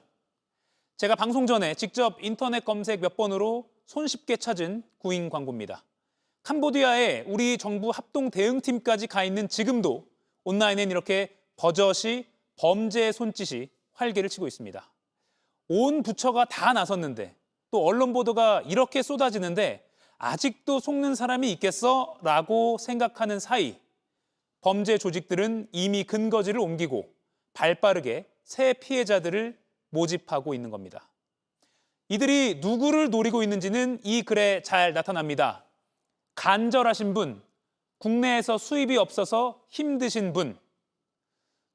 제가 방송 전에 직접 인터넷 검색 몇 번으로 손쉽게 찾은 구인 광고입니다. 캄보디아에 우리 정부 합동 대응팀까지 가 있는 지금도 온라인엔 이렇게 버젓이 범죄의 손짓이 활개를 치고 있습니다. 온 부처가 다 나섰는데 또 언론 보도가 이렇게 쏟아지는데 아직도 속는 사람이 있겠어? 라고 생각하는 사이 범죄 조직들은 이미 근거지를 옮기고 발빠르게 새 피해자들을 모집하고 있는 겁니다. 이들이 누구를 노리고 있는지는 이 글에 잘 나타납니다. 간절하신 분, 국내에서 수입이 없어서 힘드신 분,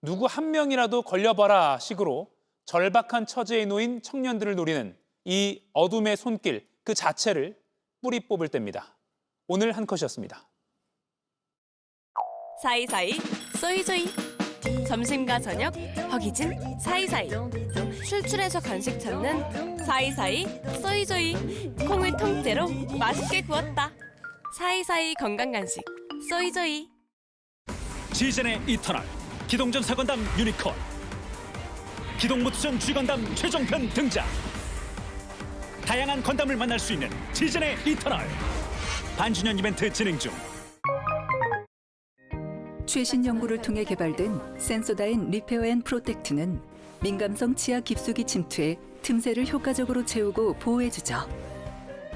누구 한 명이라도 걸려봐라 식으로 절박한 처지에 놓인 청년들을 노리는 이 어둠의 손길 그 자체를 뿌리 뽑을 때입니다. 오늘 한 컷이었습니다. 사이사이 쏘이쏘이 점심과 저녁 허기진 사이사이 출출해서 간식 찾는 사이사이 쏘이쏘이 콩을 통째로 맛있게 구웠다. 사이사이 건강간식 쏘이쏘이. 시즌의 이터널 기동전 사건담 유니콘 기동모투전 G건담 최종편 등장. 다양한 건담을 만날 수 있는 시즌의 이터널 반주년 이벤트 진행 중. 최신 연구를 통해 개발된 센소다인 리페어 앤 프로텍트는 민감성 치아 깊숙이 침투해 틈새를 효과적으로 채우고 보호해주죠.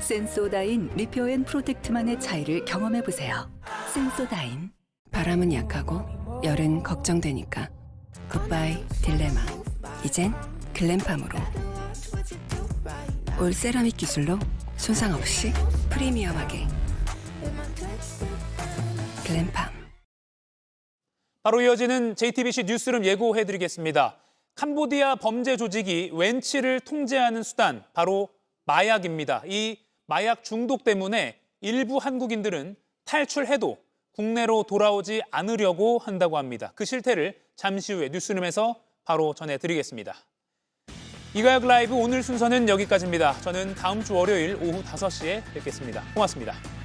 센소다인 리페어 앤 프로텍트만의 차이를 경험해보세요. 센소다인. 바람은 약하고 열은 걱정되니까 굿바이 딜레마. 이젠 글램팜으로 올 세라믹 기술로 손상 없이 프리미엄하게 글램팜. 바로 이어지는 JTBC 뉴스룸 예고해드리겠습니다. 캄보디아 범죄 조직이 웬치를 통제하는 수단, 바로 마약입니다. 이 마약 중독 때문에 일부 한국인들은 탈출해도 국내로 돌아오지 않으려고 한다고 합니다. 그 실태를 잠시 후에 뉴스룸에서 바로 전해드리겠습니다. 이가혁 라이브 오늘 순서는 여기까지입니다. 저는 다음 주 월요일 오후 5시에 뵙겠습니다. 고맙습니다.